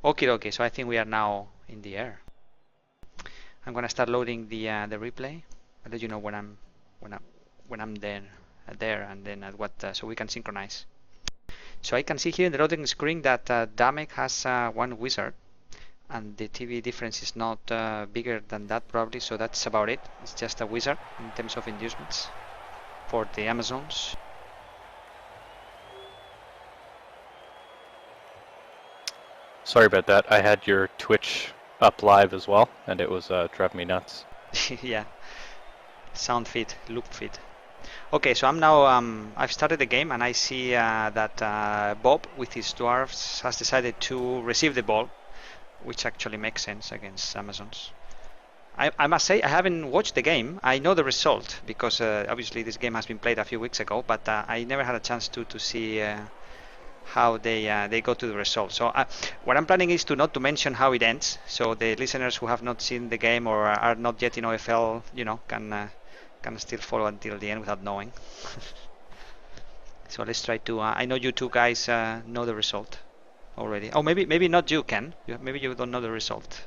Okay, okay. So I think we are now in the air. I'm gonna start loading the replay. I'll let you know when I'm there, and then at what so we can synchronize. So I can see here in the loading screen that Damek has one wizard, and the TV difference is not bigger than that probably. So that's about it. It's just a wizard in terms of inducements for the Amazons. Sorry about that. I had your Twitch up live as well, and it was driving me nuts. Yeah, sound feed, loop feed. Okay, so I'm now, I've started the game, and I see that Bob with his dwarves has decided to receive the ball, which actually makes sense against Amazons. I must say, I haven't watched the game. I know the result, because obviously this game has been played a few weeks ago, but I never had a chance to see how they go to the result. So what I'm planning is not to mention how it ends, so the listeners who have not seen the game or are not yet in OFL, you know, can still follow until the end without knowing. So let's try to. I know you two guys know the result already. Oh, maybe not you, Ken. Maybe you don't know the result.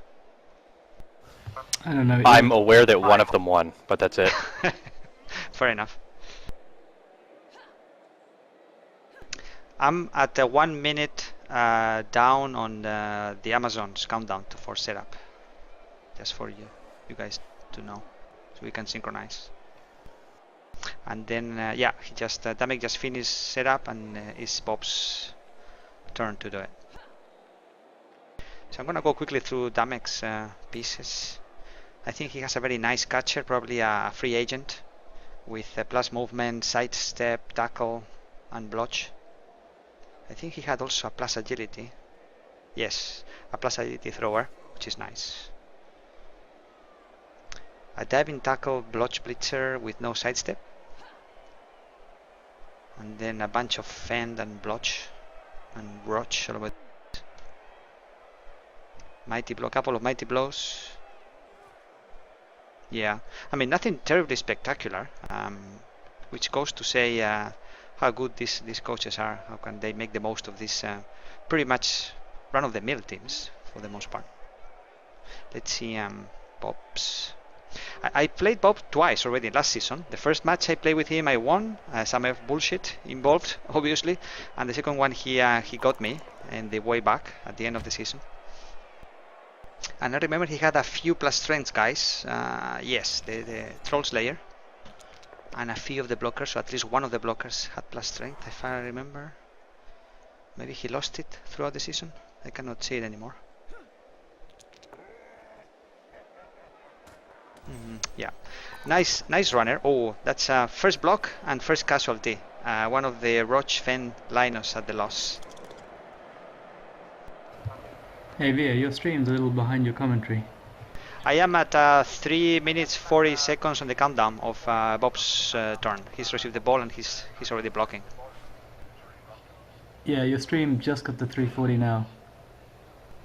I don't know. I'm aware that one of them won, but that's it. Fair enough. I'm at 1 minute down on the Amazon's countdown for setup. Just for you guys to know, so we can synchronize. And then yeah, Damek just finished setup, and it's Bob's turn to do it. So I'm gonna go quickly through Damek's pieces. I think he has a very nice catcher, probably a free agent with plus movement, sidestep, tackle, and blotch. I think he had also a plus agility. Yes, a plus agility thrower, which is nice. A diving tackle, blotch blitzer with no sidestep. And then a bunch of fend and blotch and roach all over. Mighty blow, couple of mighty blows. Yeah, I mean nothing terribly spectacular, which goes to say how good these coaches are. How can they make the most of these pretty much run-of-the-mill teams for the most part. Let's see Bob's. I played Bob twice already last season. The first match I played with him, I won. Some bullshit involved, obviously, and the second one he got me in the way back at the end of the season. And I remember he had a few plus strengths guys. Yes, the Troll Slayer. And a few of the blockers, so at least one of the blockers had plus strength, if I remember. Maybe he lost it throughout the season. I cannot see it anymore. Yeah, nice runner. Oh, that's first block and first casualty. One of the Roach Fen Linus at the loss. Hey Via, your stream's a little behind your commentary. I am at 3 minutes 40 seconds on the countdown of Bob's turn. He's received the ball and he's already blocking. Yeah, your stream just got to 3:40 now.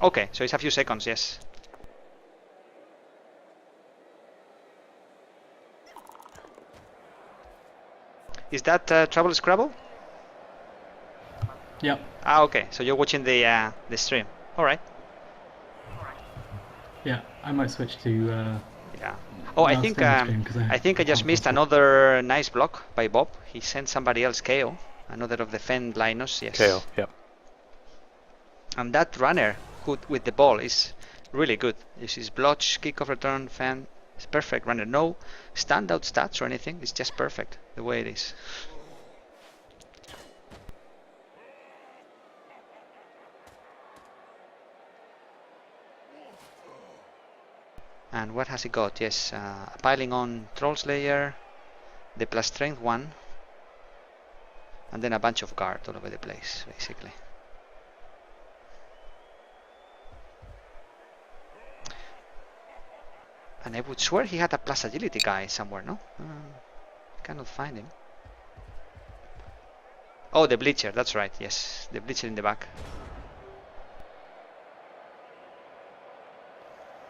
Okay, so it's a few seconds, yes. Is that Trouble Scrabble? Yep. Ah, okay. So you're watching the stream. All right. Yeah, I might switch to. Yeah. Oh, I think I just missed another nice block by Bob. He sent somebody else KO. Another of the Fen Linus. Yes. KO. Yep. And that runner with the ball is really good. This is blotch, kickoff return, Fen. It's perfect runner. No standout stats or anything. It's just perfect the way it is. And what has he got? Yes, piling on Troll Slayer, the plus strength one, and then a bunch of guard all over the place, basically. And I would swear he had a plus agility guy somewhere, no? Cannot find him. Oh, the Bleacher, that's right, yes. The Bleacher in the back.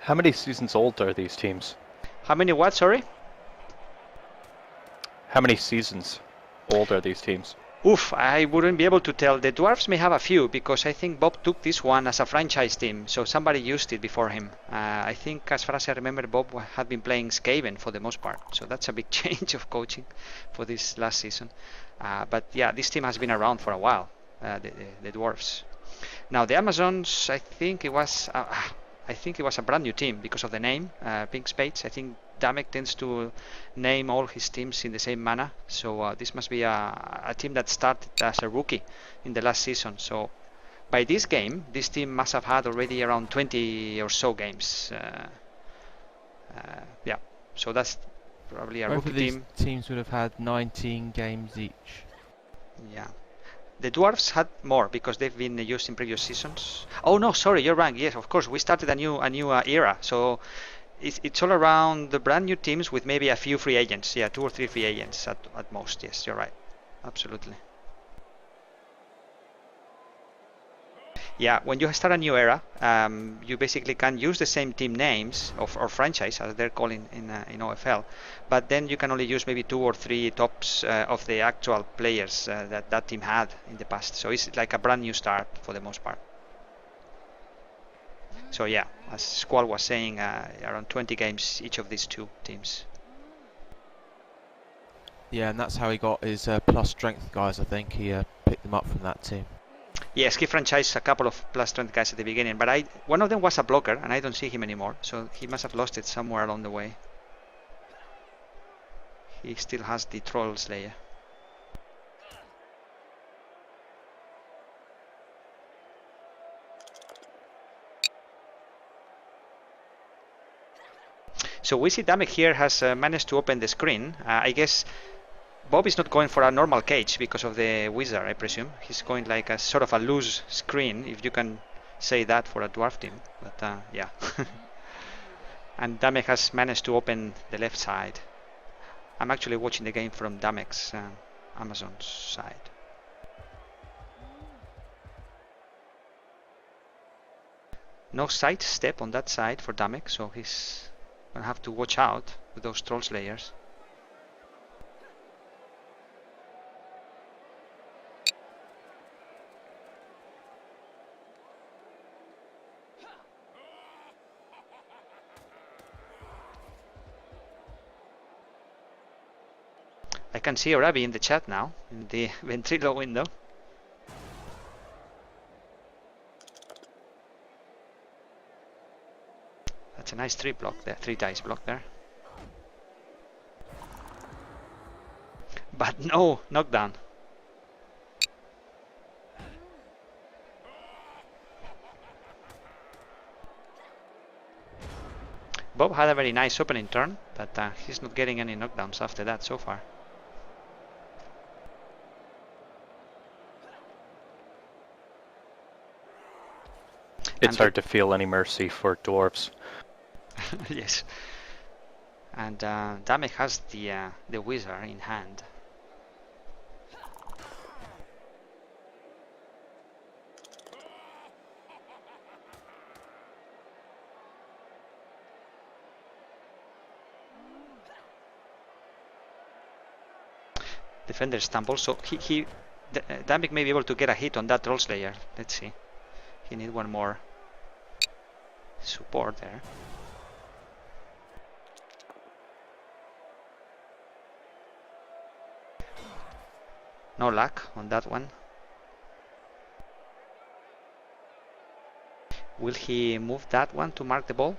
How many seasons old are these teams? How many what, sorry? How many seasons old are these teams? Oof, I wouldn't be able to tell. The dwarves may have a few because I think Bob took this one as a franchise team, so somebody used it before him. I think, as far as I remember, Bob had been playing Skaven for the most part, so that's a big change of coaching for this last season. But yeah, this team has been around for a while, the dwarves. Now the Amazons, I think it was a brand new team because of the name, Pink Spades. I think Damek tends to name all his teams in the same manner, so this must be a team that started as a rookie in the last season. So by this game, this team must have had already around 20 or so games. Yeah, so that's probably a Both rookie of these team. teams would have had 19 games each. Yeah. The dwarves had more because they've been used in previous seasons. Oh no, sorry, you're right. Yes, of course, we started a new era. So it's all around the brand new teams with maybe a few free agents. Yeah, 2 or 3 free agents at most. Yes, you're right. Absolutely. Yeah, when you start a new era, you basically can use the same team names or franchise as they're calling in OFL, but then you can only use maybe 2 or 3 tops of the actual players that team had in the past. So it's like a brand new start for the most part. So yeah, as Squall was saying, around 20 games each of these 2 teams. Yeah, and that's how he got his plus strength guys. I think he picked them up from that team. Yes, he franchised a couple of plus strength guys at the beginning, but one of them was a blocker, and I don't see him anymore, so he must have lost it somewhere along the way. He still has the Troll Slayer. So we see Damek here has managed to open the screen. I guess Bob is not going for a normal cage because of the wizard, I presume. He's going like a sort of a loose screen, if you can say that for a dwarf team. But yeah. And Damek has managed to open the left side. I'm actually watching the game from Damek's Amazon's side. No side step on that side for Damek, so he's gonna have to watch out with those Troll Slayers. I can see Orabi in the chat now, in the ventrilo window. That's a nice 3 block there, 3 dice block there. But no knockdown. Bob had a very nice opening turn, but he's not getting any knockdowns after that so far. It's hard to feel any mercy for dwarves. Yes. And Damek has the wizard in hand. Defender stumble, so Damek may be able to get a hit on that Troll Slayer. Let's see. He needs one more support there. No luck on that one. Will he move that one to mark the ball?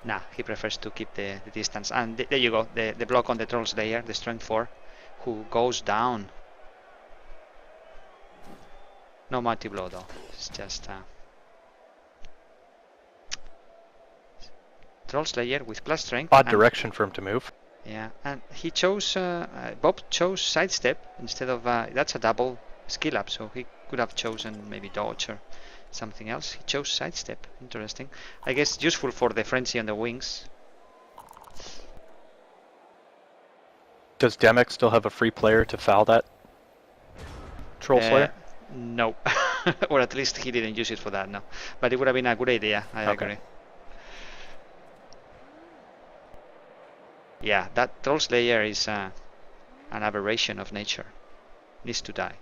Nah, he prefers to keep the distance. And there you go, the block on the Troll Slayer, the strength 4, who goes down. No mighty blow though, it's just Troll Slayer with plus strength. Odd direction for him to move. Yeah, and he chose, Bob chose sidestep instead of, that's a double skill up, so he could have chosen maybe dodge or something else. He chose sidestep. Interesting. I guess useful for the frenzy on the wings. Does Damek still have a free player to foul that Troll Slayer? No. Or at least he didn't use it for that, no. But it would have been a good idea, I agree. Yeah, that Troll Slayer is an aberration of nature. Needs to die.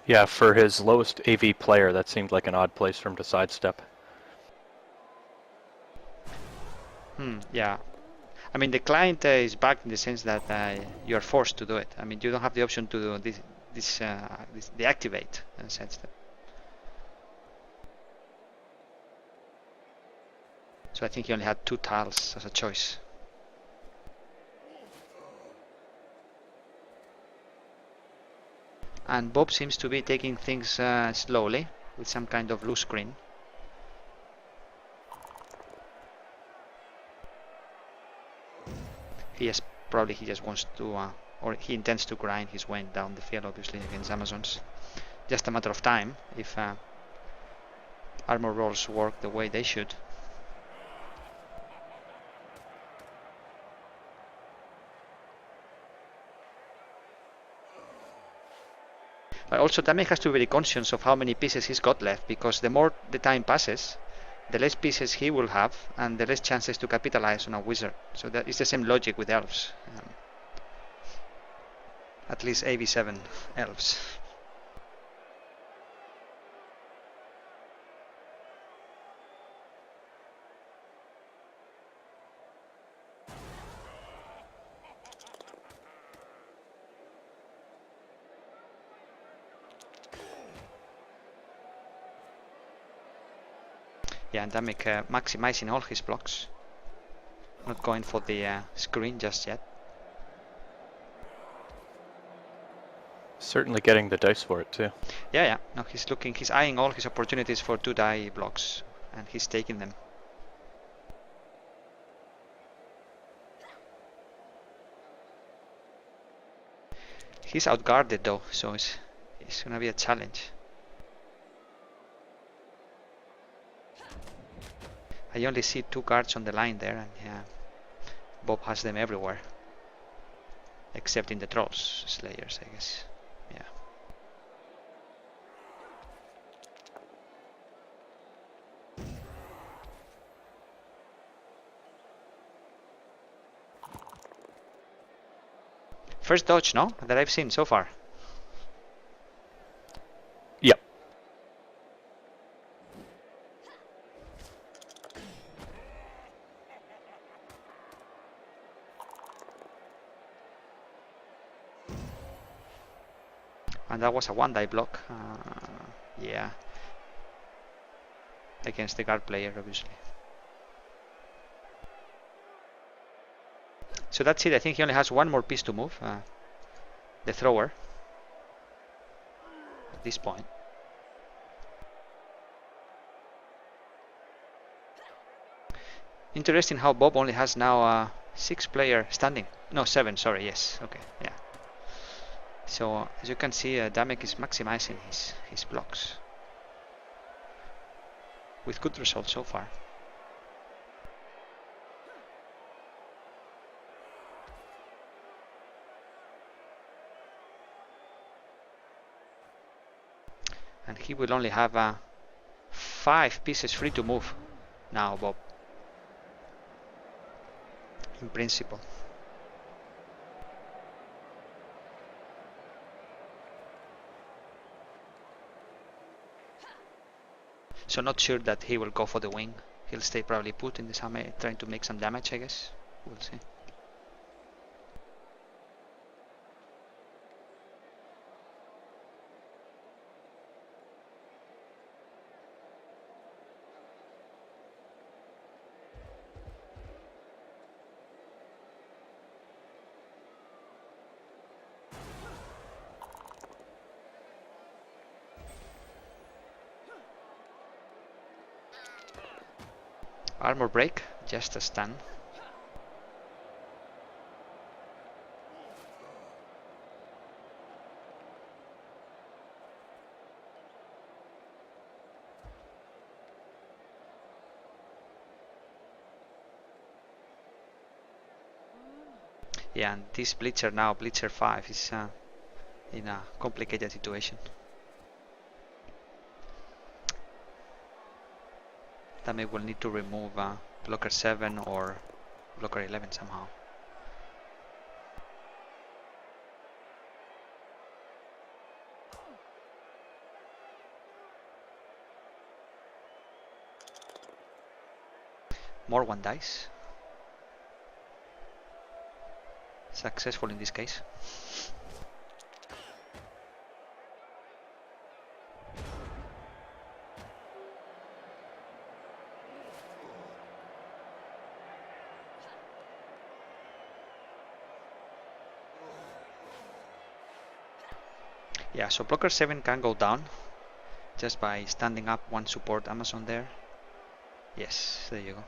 Yeah, for his lowest AV player, that seemed like an odd place for him to sidestep. Yeah. I mean, the client is backed in the sense that you are forced to do it. I mean, you don't have the option to do this deactivate in a sense. So I think he only had 2 tiles as a choice. And Bob seems to be taking things slowly with some kind of loose screen. Probably he just wants to, or he intends to grind his way down the field, obviously, against Amazons. Just a matter of time if armor rolls work the way they should. But also Damek has to be very conscious of how many pieces he's got left, because the more the time passes, the less pieces he will have and the less chances to capitalize on a wizard. So that is the same logic with elves. At least AV7 elves. Yeah, and Damek maximizing all his blocks. Not going for the screen just yet. Certainly getting the dice for it too. Yeah. No, he's eyeing all his opportunities for 2 die blocks, and he's taking them. He's outguarded though, so it's gonna be a challenge. I only see 2 guards on the line there, and yeah, Bob has them everywhere, except in the Trolls Slayers, I guess. Yeah. First dodge, no? That I've seen so far. Yep. And that was a 1 die block. Yeah. Against the guard player, obviously. So that's it. I think he only has 1 more piece to move. The thrower. At this point. Interesting how Bob only has now a 6 player standing. No, 7, sorry, yes. Okay, yeah. So as you can see, Damek is maximizing his blocks. With good results so far. And he will only have 5 pieces free to move now, Bob. In principle. So not sure that he will go for the wing. He'll stay probably put in this army, trying to make some damage, I guess. We'll see. Armor break, just a stun. Yeah, and this Blitzer now, Blitzer 5, is in a complicated situation. Damek will need to remove blocker 7 or blocker 11 somehow. More 1 dice. Successful in this case. Yeah, so blocker 7 can go down just by standing up 1 support Amazon there. Yes, there you go.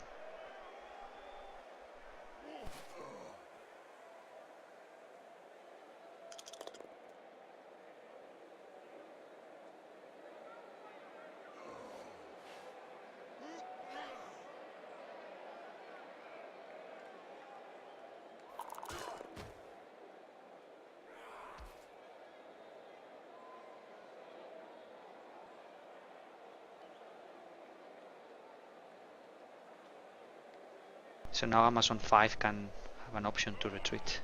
So now Amazon 5 can have an option to retreat.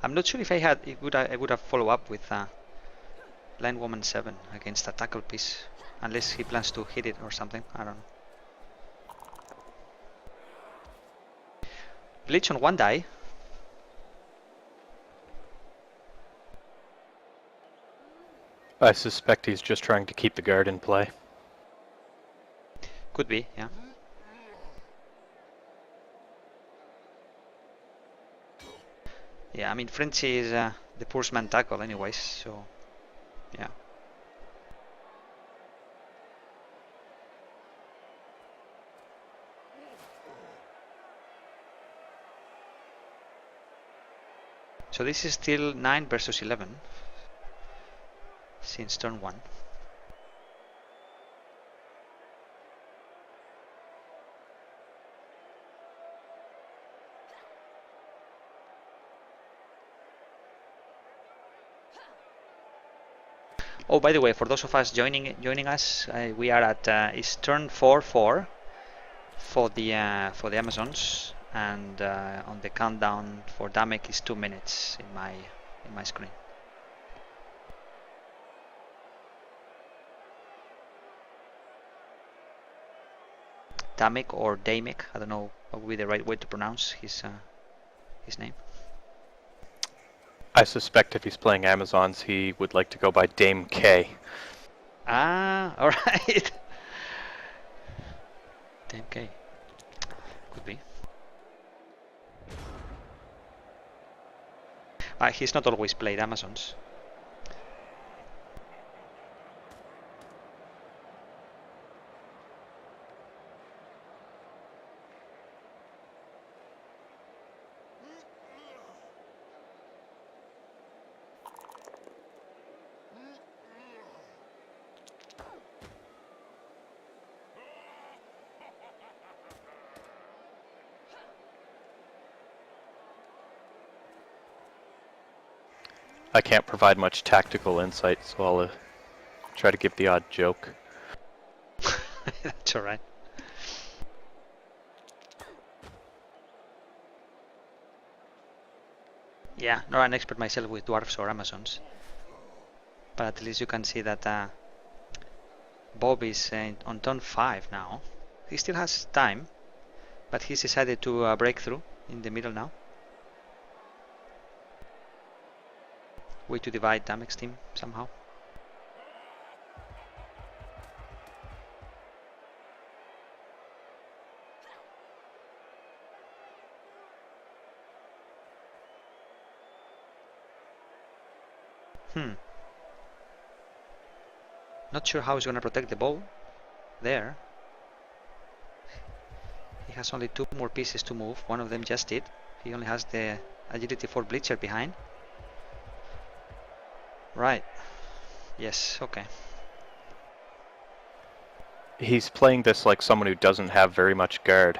I'm not sure if I would have followed up with Line Woman 7 against a tackle piece, unless he plans to hit it or something. I don't know. Bleach on 1 die. I suspect he's just trying to keep the guard in play. Could be, yeah. Yeah, I mean, Frenzy is the poor man tackle anyways, so yeah. So this is still 9 versus 11 since turn 1. Oh, by the way, for those of us joining us, we are at it's turn 4-4 for the Amazons, and on the countdown for Damek is 2 minutes in my screen. Damek or Damek, I don't know what would be the right way to pronounce his name. I suspect if he's playing Amazons, he would like to go by Dame K. Ah, all right. Dame K. Could be. He's not always played Amazons. I can't provide much tactical insight, so I'll try to give the odd joke. That's alright. Yeah, not an expert myself with dwarves or Amazons, but at least you can see that Bob is on turn 5 now. He still has time, but he's decided to break through in the middle now. Way to divide Damek's team somehow. Not sure how he's going to protect the ball there. He has only 2 more pieces to move. One of them just did. He only has the agility for Bleacher behind. Right. Yes, okay. He's playing this like someone who doesn't have very much guard.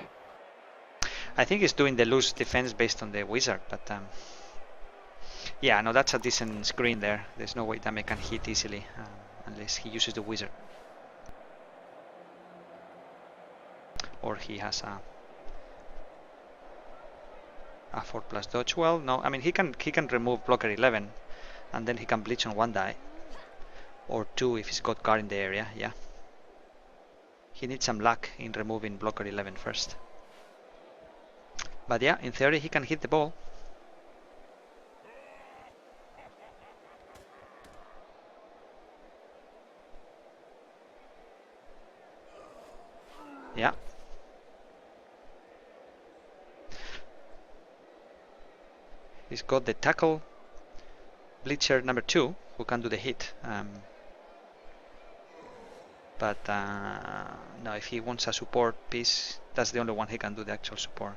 I think he's doing the loose defense based on the wizard, but yeah, no, that's a decent screen there. There's no way Damek can hit easily unless he uses the wizard. Or he has a 4+ dodge. Well, no, I mean he can remove blocker 11 and then he can bleach on 1 die. Or 2 if he's got guard in the area, yeah. He needs some luck in removing blocker 11 first. But yeah, in theory he can hit the ball. Yeah. He's got the tackle bleacher number 2 who can do the hit. But no, if he wants a support piece, that's the only one he can do the actual support.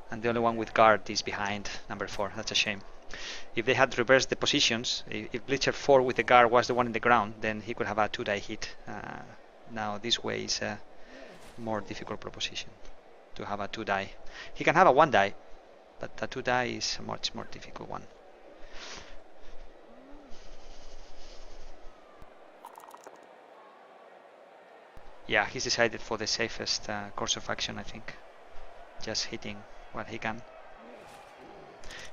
And the only one with guard is behind number 4. That's a shame. If they had reversed the positions, if bleacher 4 with the guard was the one in the ground, then he could have a 2-die hit. Now this way is a more difficult proposition to have a 2-die. He can have a 1-die, but a 2-die is a much more difficult one. Yeah, he's decided for the safest course of action, I think. Just hitting what he can.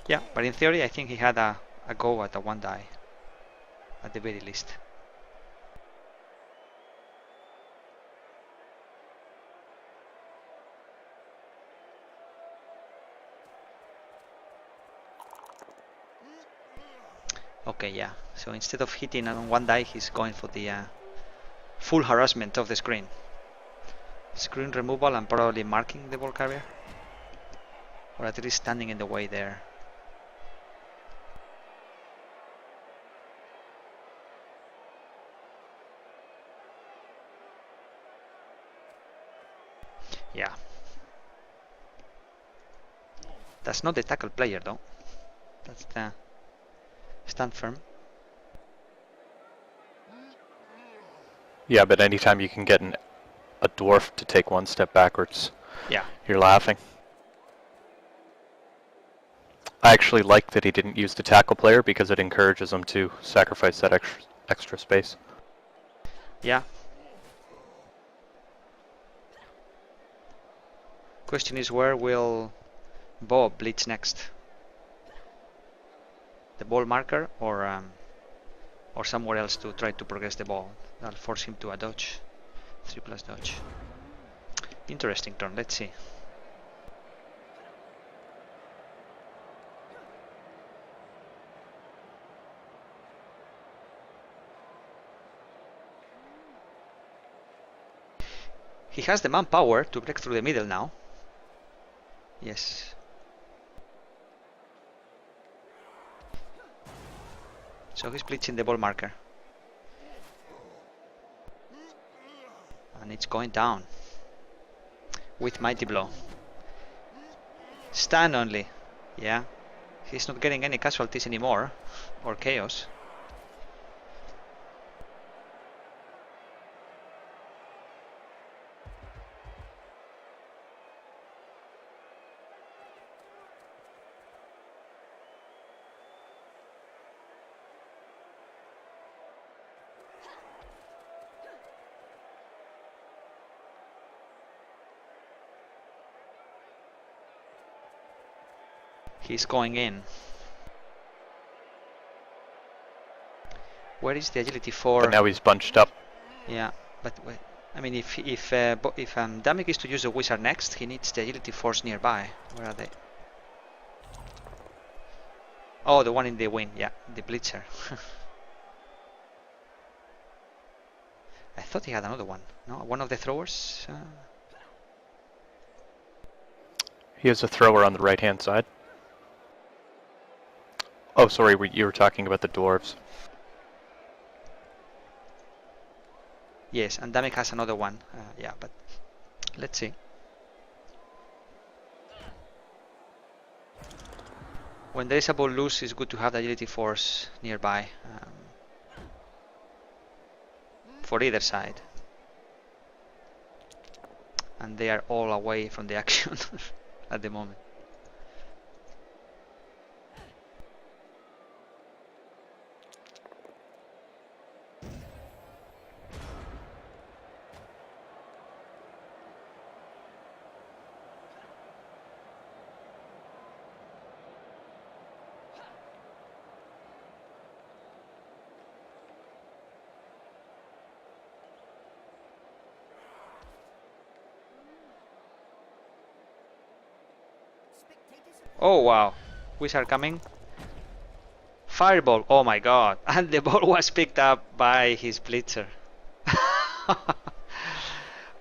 Yeah, but in theory I think he had a go at a 1-die at the very least. Okay, yeah, so instead of hitting on 1 die, he's going for the full harassment of the screen. Screen removal and probably marking the ball carrier. Or at least standing in the way there. Yeah. That's not the tackle player though. That's the stand firm. Yeah, but anytime you can get a dwarf to take 1 step backwards, yeah, you're laughing. I actually like that he didn't use the tackle player because it encourages him to sacrifice that extra space. Yeah. Question is, where will Bob bleach next? The ball marker or somewhere else to try to progress the ball? That'll force him to a dodge. 3+ dodge. Interesting turn, let's see. He has the manpower to break through the middle now. Yes. So he's bleaching the ball marker. And it's going down. With mighty blow. Stun only. Yeah. He's not getting any casualties anymore. Or chaos. He's going in. Where is the agility for? But now he's bunched up. Yeah, but wait. I mean, if Damek is to use the wizard next, he needs the agility force nearby. Where are they? Oh, the one in the wing. Yeah, the blitzer. I thought he had another one. No, one of the throwers. He has a thrower on the right hand side. Oh, sorry, you were talking about the dwarves. Yes, and Damek has another one. Yeah, but let's see. When there is a ball loose, it's good to have the agility force nearby for either side. and they are all away from the action at the moment. Oh wow, wizard coming. Fireball, oh my god, and the ball was picked up by his blitzer.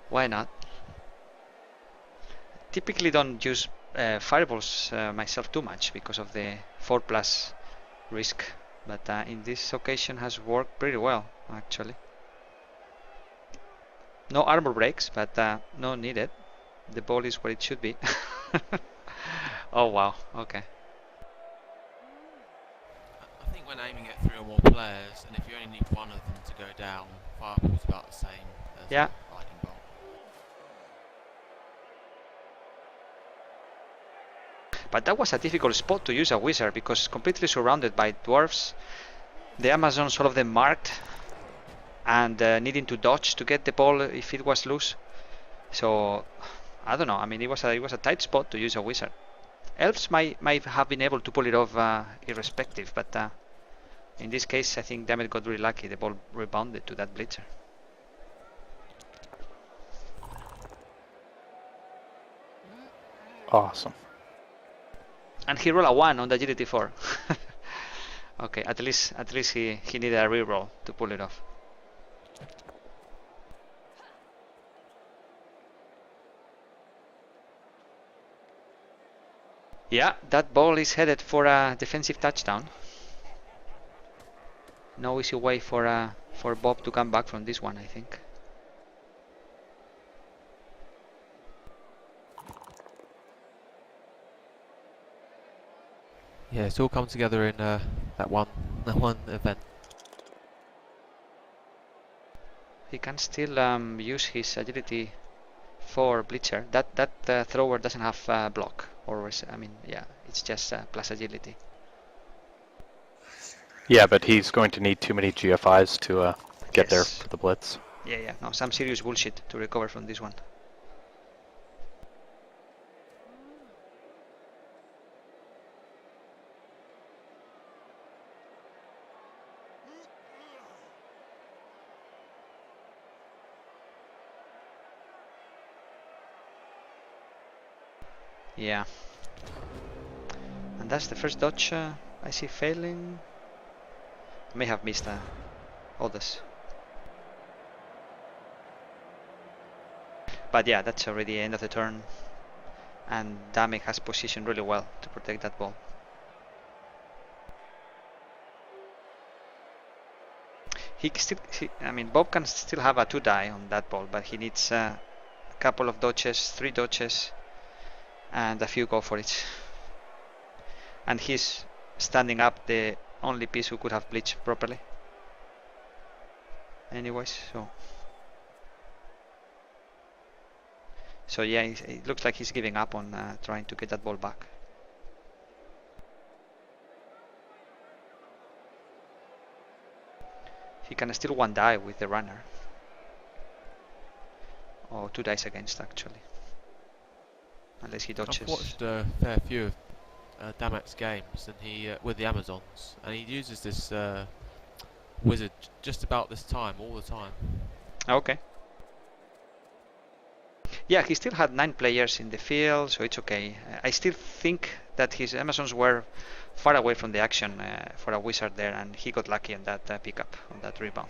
Why not? Typically don't use fireballs myself too much because of the 4+ risk, but in this occasion has worked pretty well actually. No armor breaks, but no needed. The ball is what it should be. Oh wow, okay. I think when aiming at 3 or more players, and if you only need one of them to go down, fireball's about the same as Yeah. a lightning bolt. But that was a difficult spot to use a wizard because completely surrounded by dwarves. The Amazons, all of them marked, and needing to dodge to get the ball if it was loose. So I don't know. I mean, it was a tight spot to use a wizard. Elves might have been able to pull it off irrespective, but in this case, I think Damek got really lucky. The ball rebounded to that blitzer. Awesome. And he rolled a 1 on the agility 4. Okay, at least he needed a reroll to pull it off. Yeah, that ball is headed for a defensive touchdown. No easy way for Bob to come back from this one, I think. Yeah, it's all come together in that one event. He can still use his agility 4 blitzer. That thrower doesn't have block, or I mean, yeah, it's just plus agility. Yeah, but he's going to need too many GFIs to get there Yes. for the blitz. Yeah, no, some serious bullshit to recover from this one. Yeah. And that's the first dodge I see failing. May have missed others. But yeah, that's already the end of the turn. And Damek has positioned really well to protect that ball. I mean, Bob can still have a 2 die on that ball, but he needs a couple of dodges, 3 dodges, and a few go for it. And he's standing up, the only piece who could have bleached properly. Anyways, so yeah, it looks like he's giving up on trying to get that ball back. He can still 1 die with the runner. Or 2 dice against, actually. Unless he dodges. I've watched a fair few of Damek's games, and he with the Amazons, and he uses this wizard just about this time, all the time. Okay. Yeah, he still had 9 players in the field, so it's okay. I still think that his Amazons were far away from the action for a wizard there, and he got lucky on that pickup, on that rebound.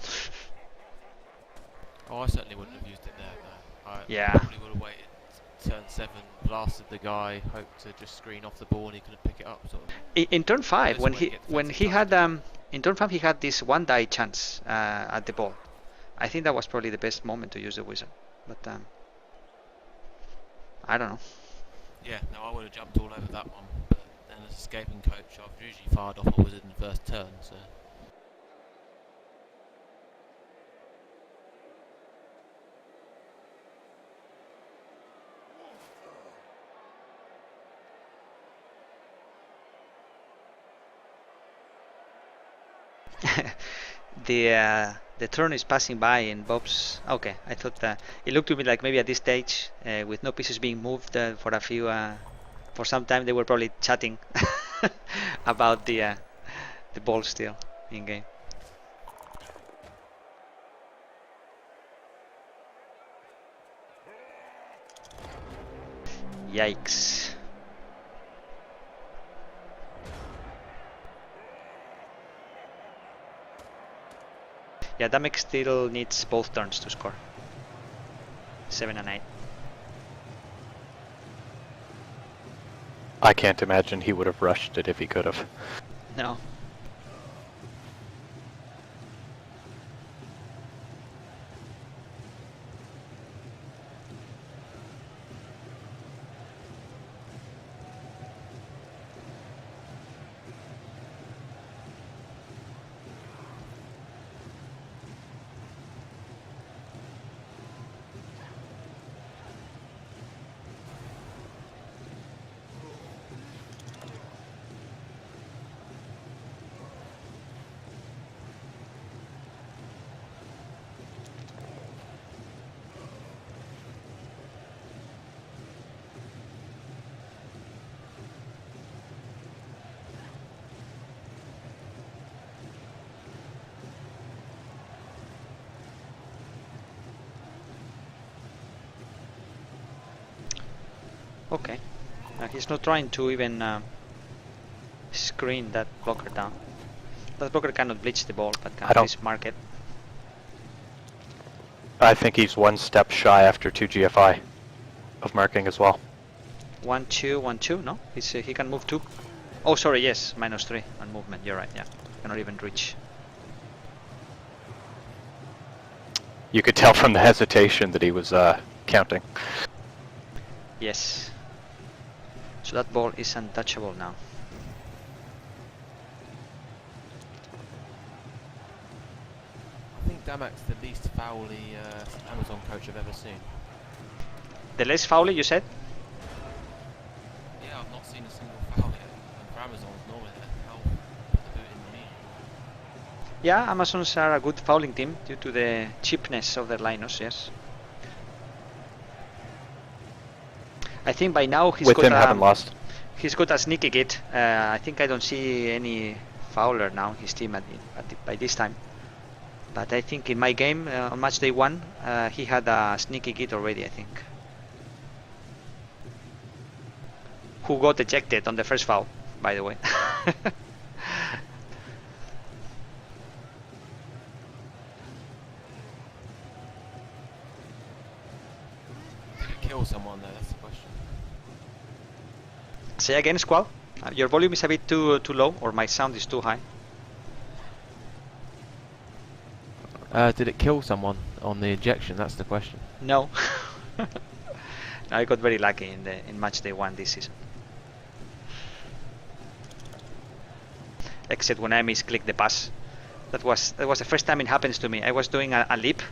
Oh, I certainly wouldn't have used it there, though. I Yeah. probably would have waited turn 7, blasted the guy, hoped to just screen off the ball and he couldn't pick it up. Sort of. In turn 5, This when way he you get when defensive he had touch. in turn 5 he had this 1 die chance at the ball. I think that was probably the best moment to use the wizard, but I don't know. Yeah, no, I would have jumped all over that one, but then as escaping coach, I've usually fired off a wizard in the first turn, so. The turn is passing by in Bob's. Okay, I thought it looked to me like maybe at this stage, with no pieces being moved for a few, for some time, they were probably chatting about the ball still in game. Yikes. Yeah, Damek still needs both turns to score. 7 and 8. I can't imagine he would have rushed it if he could have. No. Okay. He's not trying to even screen that blocker down. That blocker cannot bleach the ball, but can at least mark it. I think he's one step shy after 2 GFI of marking as well. 1-2, 1-2, no? He can move 2. Oh, sorry, yes, -3 on movement. You're right, yeah. Cannot even reach. You could tell from the hesitation that he was counting. Yes. So that ball is untouchable now. I think Damek's the least foully Amazon coach I've ever seen. The less fouly, you said? Yeah, I've not seen a single foul yet. And for Amazons, normally they help put the boot in the knee. Yeah, Amazons are a good fouling team due to the cheapness of their lineups, yes. I think by now he's haven't lost. He's got a sneaky git. I think I don't see any fouler now in his team by this time. But I think in my game on match day 1, he had a sneaky git already, I think. Who got ejected on the first foul, by the way. Did it kill someone there? That's the question. Say again, Squall. Your volume is a bit too low, or my sound is too high. Did it kill someone on the ejection? That's the question. No. I got very lucky in match day 1 this season. Except when I misclicked the pass. That was the first time it happens to me. I was doing a leap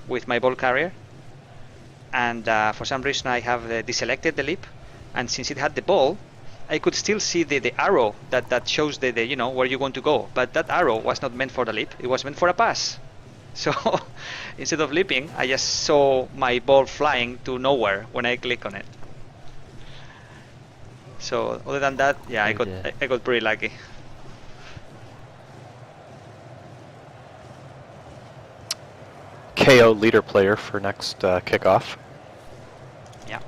with my ball carrier, and for some reason I have deselected the leap, and since it had the ball, I could still see the arrow that shows the you know where you want to go. But that arrow was not meant for the leap. It was meant for a pass. So instead of leaping, I just saw my ball flying to nowhere when I click on it. So other than that, yeah, I got pretty lucky. KO leader player for next kickoff. Yeah.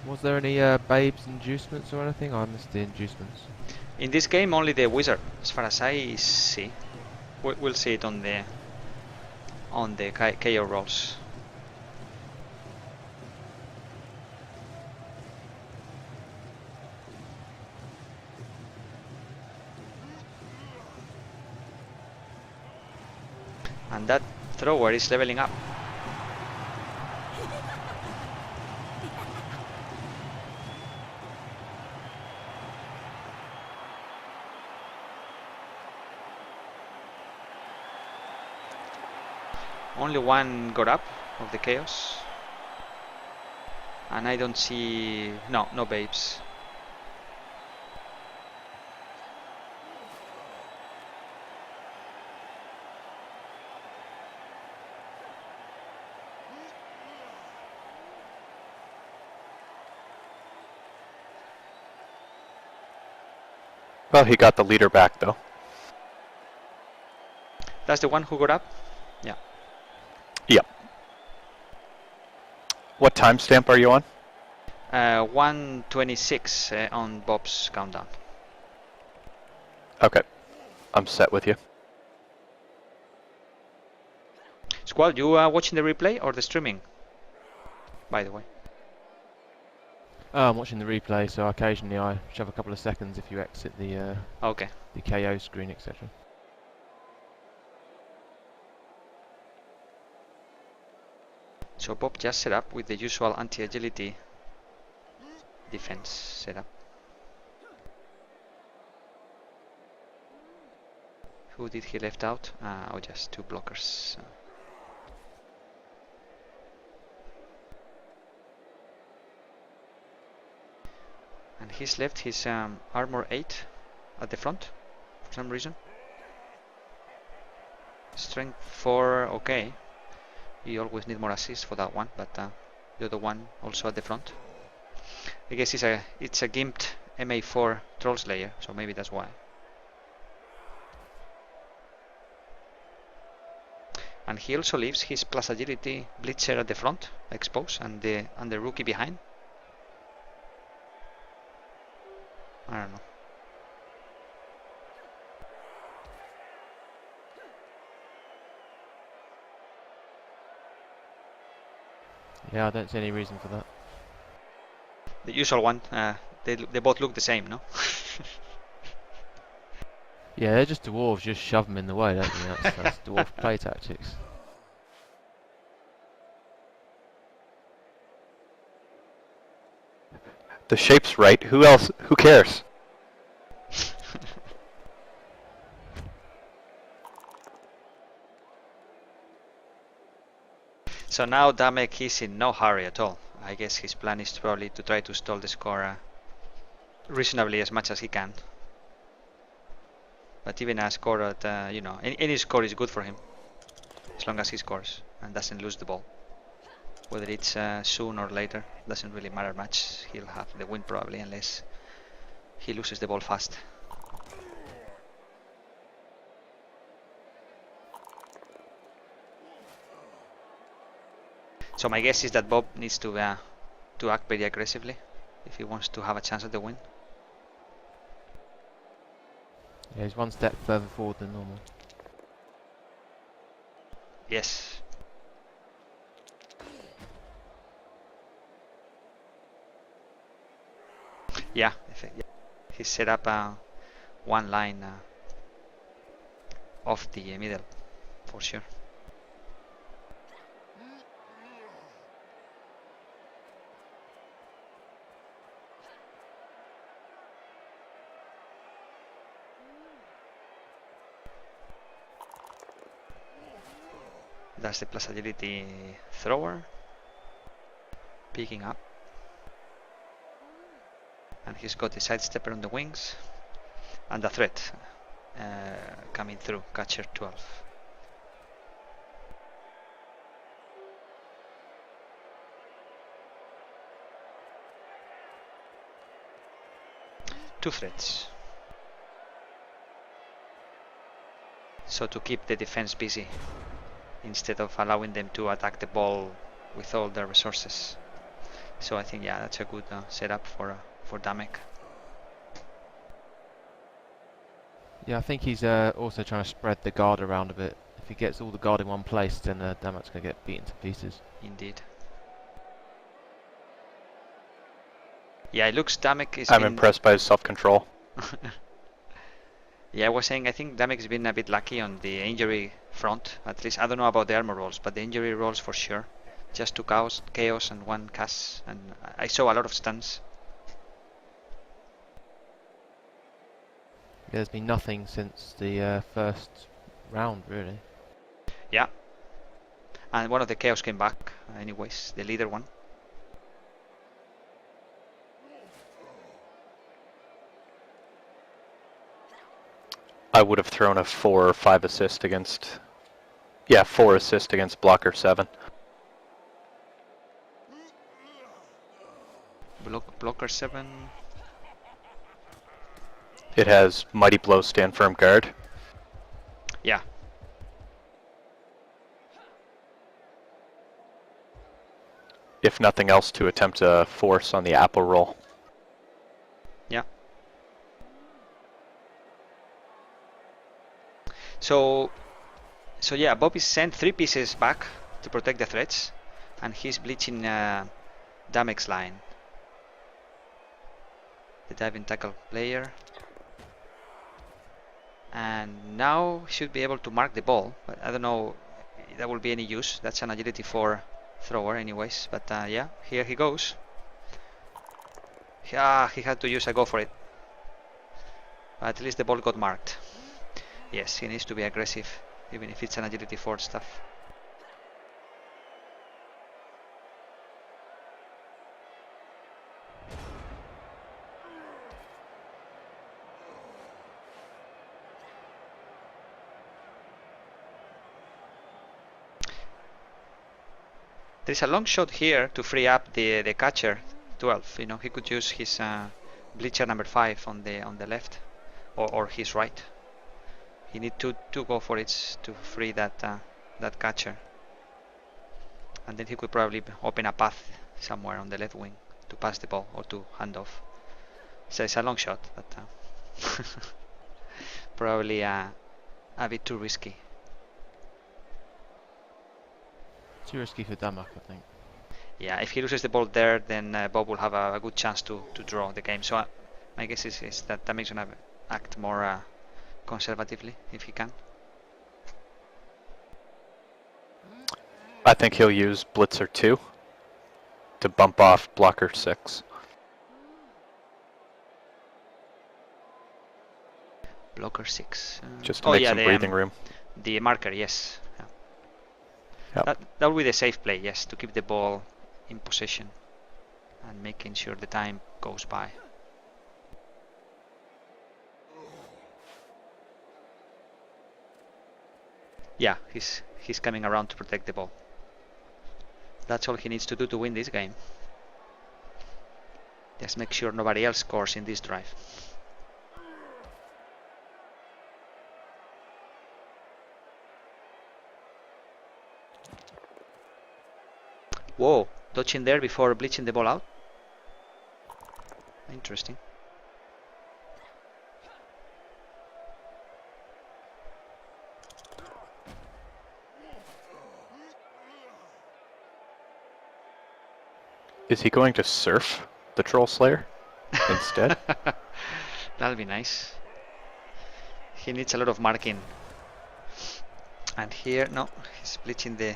Was there any babes inducements or anything? I missed the inducements. In this game, only the wizard, as far as I see. We'll see it on the KO rolls. And that thrower is leveling up. Only one got up of the chaos. And I don't see... no babes. Well, he got the leader back, though. That's the one who got up? Yeah. Yep. What timestamp are you on? 1:26 on Bob's countdown. Okay. I'm set with you. Squall, you watching the replay or the streaming? By the way. I'm watching the replay, so occasionally I shove a couple of seconds if you exit the Okay. KO screen, etc. So Bob just set up with the usual anti-agility defense setup. Who did he left out? Oh, just 2 blockers. And he's left his armor 8 at the front for some reason. Strength 4, okay. You always need more assist for that one, but the other one also at the front. I guess it's a gimped MA4 Troll Slayer, so maybe that's why. And he also leaves his plus agility Blitzer at the front, exposed, and the rookie behind. I don't know. Yeah, I don't see any reason for that. The usual one. They both look the same, no? Yeah, they're just dwarves, just shove them in the way, don't you? That's dwarf play tactics. The shape's right. Who else? Who cares? So now Damek is in no hurry at all. I guess his plan is probably to try to stall the score reasonably as much as he can. But even a score at, any score is good for him. As long as he scores and doesn't lose the ball. Whether it's soon or later, doesn't really matter much. He'll have the win probably unless he loses the ball fast. So my guess is that Bob needs to act very aggressively if he wants to have a chance at the win. Yeah, he's one step further forward than normal. Yes. Yeah, he set up one line off the middle for sure. That's the plus agility thrower. Picking up. And he's got the sidestepper on the wings. And the threat coming through, catcher 12. Two threats. So to keep the defense busy instead of allowing them to attack the ball with all their resources. So I think, yeah, that's a good setup for Damek. Yeah, I think he's also trying to spread the guard around a bit. If he gets all the guard in one place, then Damek's going to get beaten to pieces. Indeed. Yeah, it looks Damek is. I'm impressed by his self-control. Yeah, I was saying I think Damek's been a bit lucky on the injury front. At least I don't know about the armor rolls, but the injury rolls for sure. Just 2 chaos and 1 cast, and I saw a lot of stuns. Yeah, there's been nothing since the first round, really. Yeah. And one of the chaos came back, anyways, the leader one. I would have thrown a 4 or 5 assist against... Yeah, 4 assist against blocker 7. Blocker 7. It has Mighty Blow, Stand Firm, Guard. Yeah. If nothing else, to attempt a force on the apple roll. Yeah. So yeah, Bob is sent 3 pieces back to protect the threats, and he's bleaching Damek's line. The diving tackle player. And now should be able to mark the ball, but I don't know if that will be any use. That's an agility 4 thrower anyways, but yeah, here he goes. Yeah, he had to use a go for it. But at least the ball got marked. Yes, he needs to be aggressive, even if it's an agility 4 stuff. There's a long shot here to free up the catcher 12. You know, he could use his bleacher number 5 on the left, or his right. He need to go for it to free that that catcher, and then he could probably open a path somewhere on the left wing to pass the ball or to hand off. So it's a long shot, but probably a bit too risky. Too risky for Damek, I think. Yeah, if he loses the ball there, then Bob will have a good chance to draw the game. So my guess is that Damek's gonna act more conservatively if he can. I think he'll use Blitzer 2 to bump off blocker 6. Blocker 6. Just to make some breathing room. The marker, yes. Yeah. Yep. That will be the safe play, yes, to keep the ball in possession and making sure the time goes by. Yeah, he's coming around to protect the ball. That's all he needs to do to win this game. Just make sure nobody else scores in this drive. Whoa, dodging there before bleaching the ball out. Interesting. Is he going to surf the Troll Slayer instead? That'll be nice. He needs a lot of marking. And here, no, he's bleaching the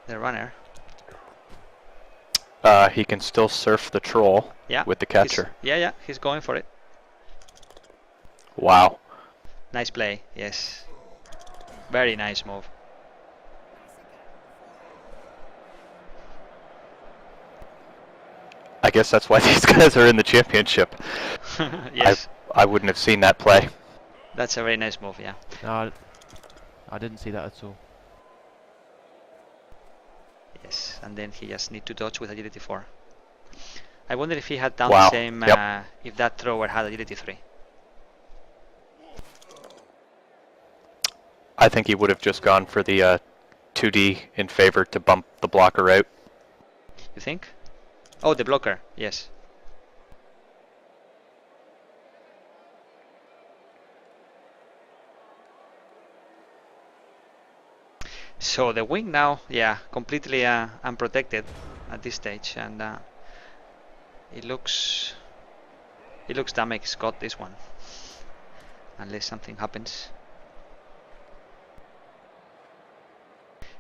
runner. He can still surf the Troll with the catcher. Yeah, he's going for it. Wow. Nice play, yes. Very nice move. I guess that's why these guys are in the championship. Yes. I wouldn't have seen that play. That's a very nice move, yeah. No, I didn't see that at all. Yes, and then he just need to dodge with agility 4. I wonder if he had done Wow. the same if that thrower had agility 3. I think he would have just gone for the 2D in favor to bump the blocker out. You think? Oh, the blocker, yes. So the wing now, yeah, completely unprotected at this stage, and it looks Damek's got this one, unless something happens.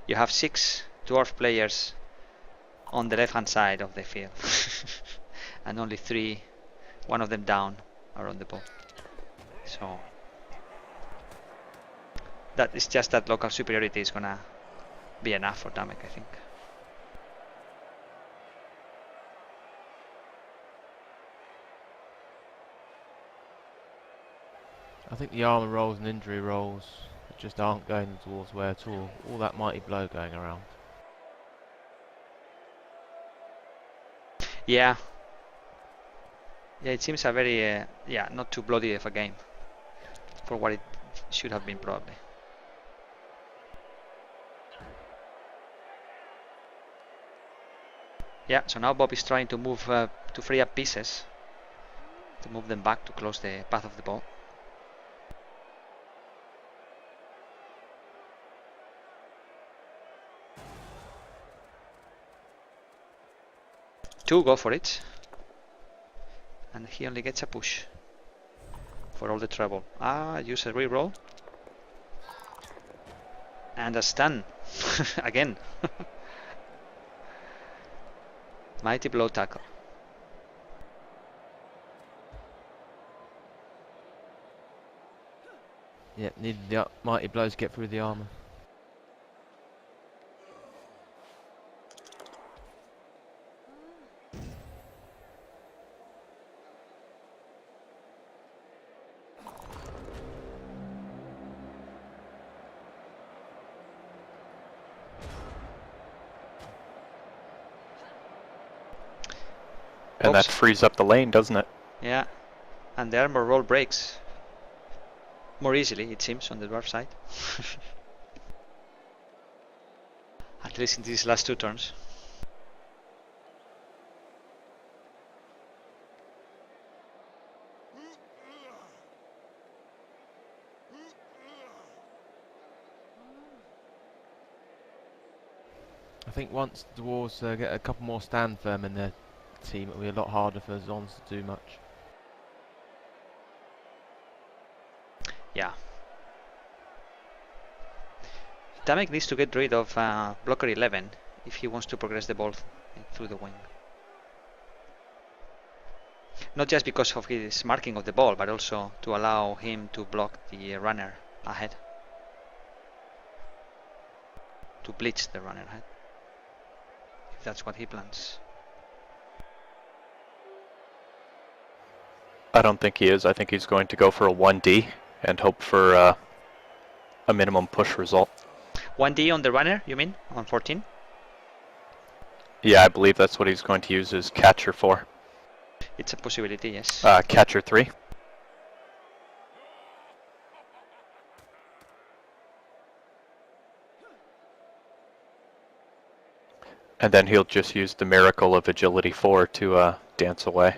You have 6 dwarf players on the left hand side of the field, and only 3, one of them down, are on the ball. So that is just that local superiority is gonna be enough for Damek, I think. I think the armor rolls and injury rolls just aren't going towards where at all. All that mighty blow going around. Yeah. Yeah, it seems a very, yeah, not too bloody of a game for what it should have been probably. Yeah, so now Bob is trying to move to free up pieces, to move them back to close the path of the ball. Two go for it, and he only gets a push for all the trouble. Use a reroll and a stun again. Mighty blow tackle. Yeah, needed the mighty blows to get through the armor. And Oops. that frees up the lane, doesn't it? Yeah, and the armor roll breaks more easily, it seems, on the dwarf side. At least in these last two turns. I think once the dwarves get a couple more stand firm in their team, it'll be a lot harder for Zons to do much. Yeah. Damek needs to get rid of blocker 11 if he wants to progress the ball through the wing. Not just because of his marking of the ball, but also to allow him to block the runner ahead. To blitz the runner ahead. If that's what he plans. I don't think he is. I think he's going to go for a 1D and hope for a minimum push result. 1D on the runner, you mean? On 14? Yeah, I believe that's what he's going to use his catcher for. It's a possibility, yes. Catcher 3. And then he'll just use the miracle of agility 4 to dance away.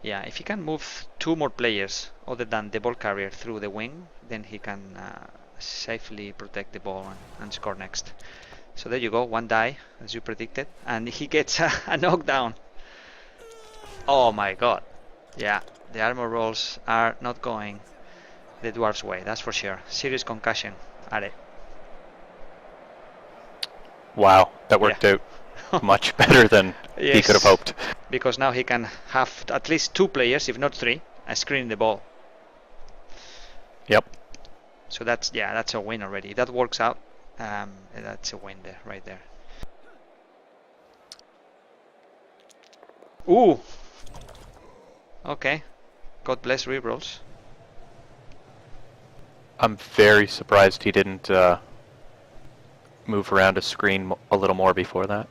Yeah, if he can move two more players other than the ball carrier through the wing, then he can safely protect the ball and score next. So there you go, one die, as you predicted, and he gets a knockdown. Oh my god. Yeah, the armor rolls are not going the dwarf's way, that's for sure. Serious concussion. Are. Wow, that worked out much better than he could have hoped. Because now he can have at least two players, if not three, screening the ball. Yep. So that's a win already. If that works out, that's a win there, right there. Ooh. Okay. God bless rerolls. I'm very surprised he didn't move around a screen a little more before that.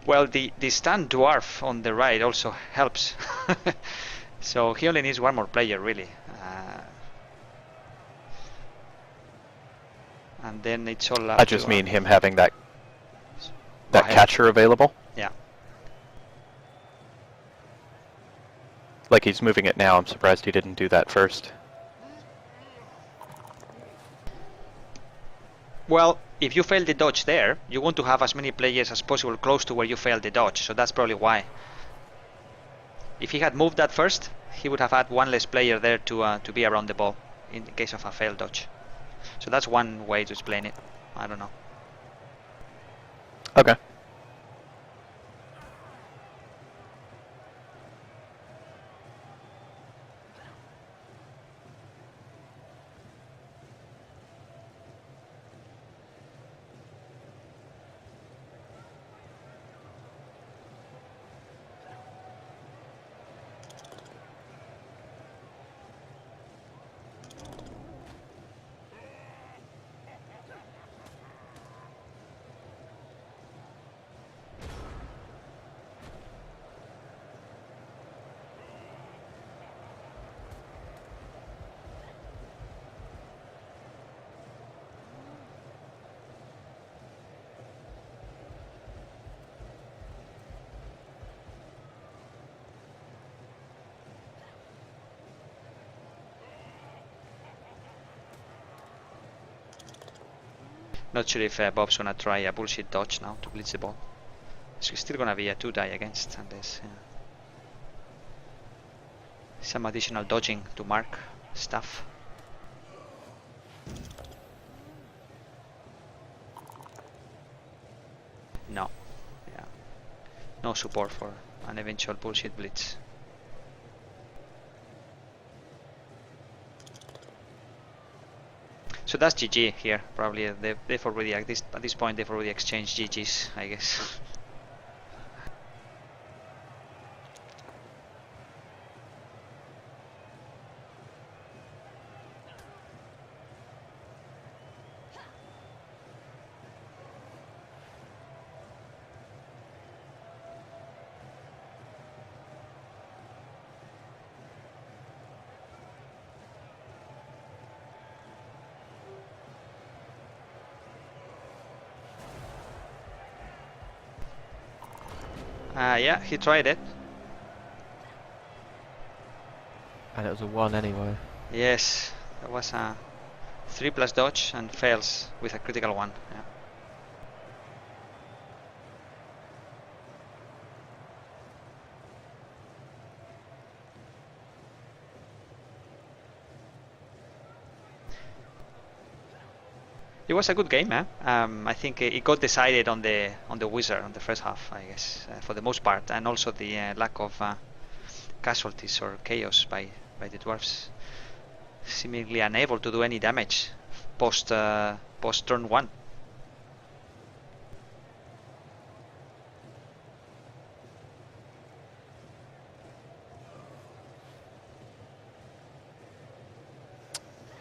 Well, the stand dwarf on the right also helps. So he only needs one more player, really. And then it's all up I just mean him having that catcher available. Yeah. Like he's moving it now. I'm surprised he didn't do that first. Well, if you fail the dodge there, you want to have as many players as possible close to where you failed the dodge, so that's probably why. If he had moved that first, he would have had one less player there to be around the ball in the case of a failed dodge. So that's one way to explain it. I don't know. Okay. Not sure if Bob's gonna try a bullshit dodge now to blitz the ball. It's still gonna be a 2 die against, and there's some additional dodging to mark stuff. No, yeah, no support for an eventual bullshit blitz. So that's GG here. Probably they've already at this point they've already exchanged GGs, I guess. Yeah, he tried it. And it was a 1 anyway. Yes, that was a 3+ dodge and fails with a critical 1. Yeah. It was a good game, eh? I think it got decided on the wizard on the first half, I guess, for the most part, and also the lack of casualties or chaos by the dwarves, seemingly unable to do any damage post turn 1.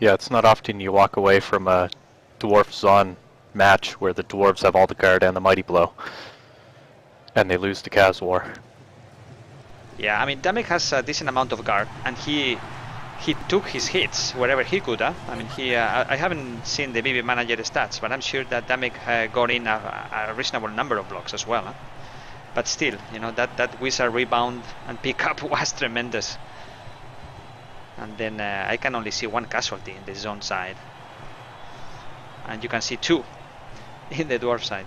Yeah, it's not often you walk away from a Dwarf Zon match where the dwarves have all the guard and the mighty blow, and they lose to Kaz War. Yeah, I mean Damek has a decent amount of guard, and he took his hits wherever he could. I mean, I haven't seen the BB Manager stats, but I'm sure that Damek got in a reasonable number of blocks as well. But still, you know, that wizard rebound and pickup was tremendous. And then I can only see 1 casualty in the zone side, and you can see 2 in the dwarf side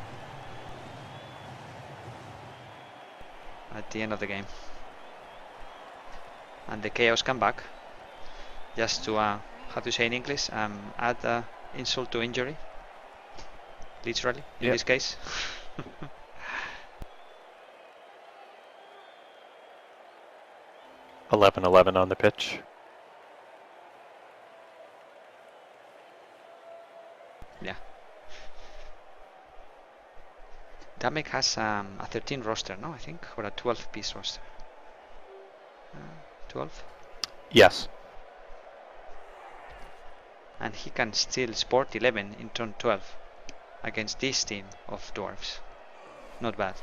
at the end of the game. And the chaos come back, just to how to say in English, add insult to injury, literally in this case. 11-11 on the pitch. Yeah. Damek has a 13 roster, no, I think, or a 12-piece roster. 12? Yes. And he can still sport 11 in turn 12 against this team of dwarves. Not bad.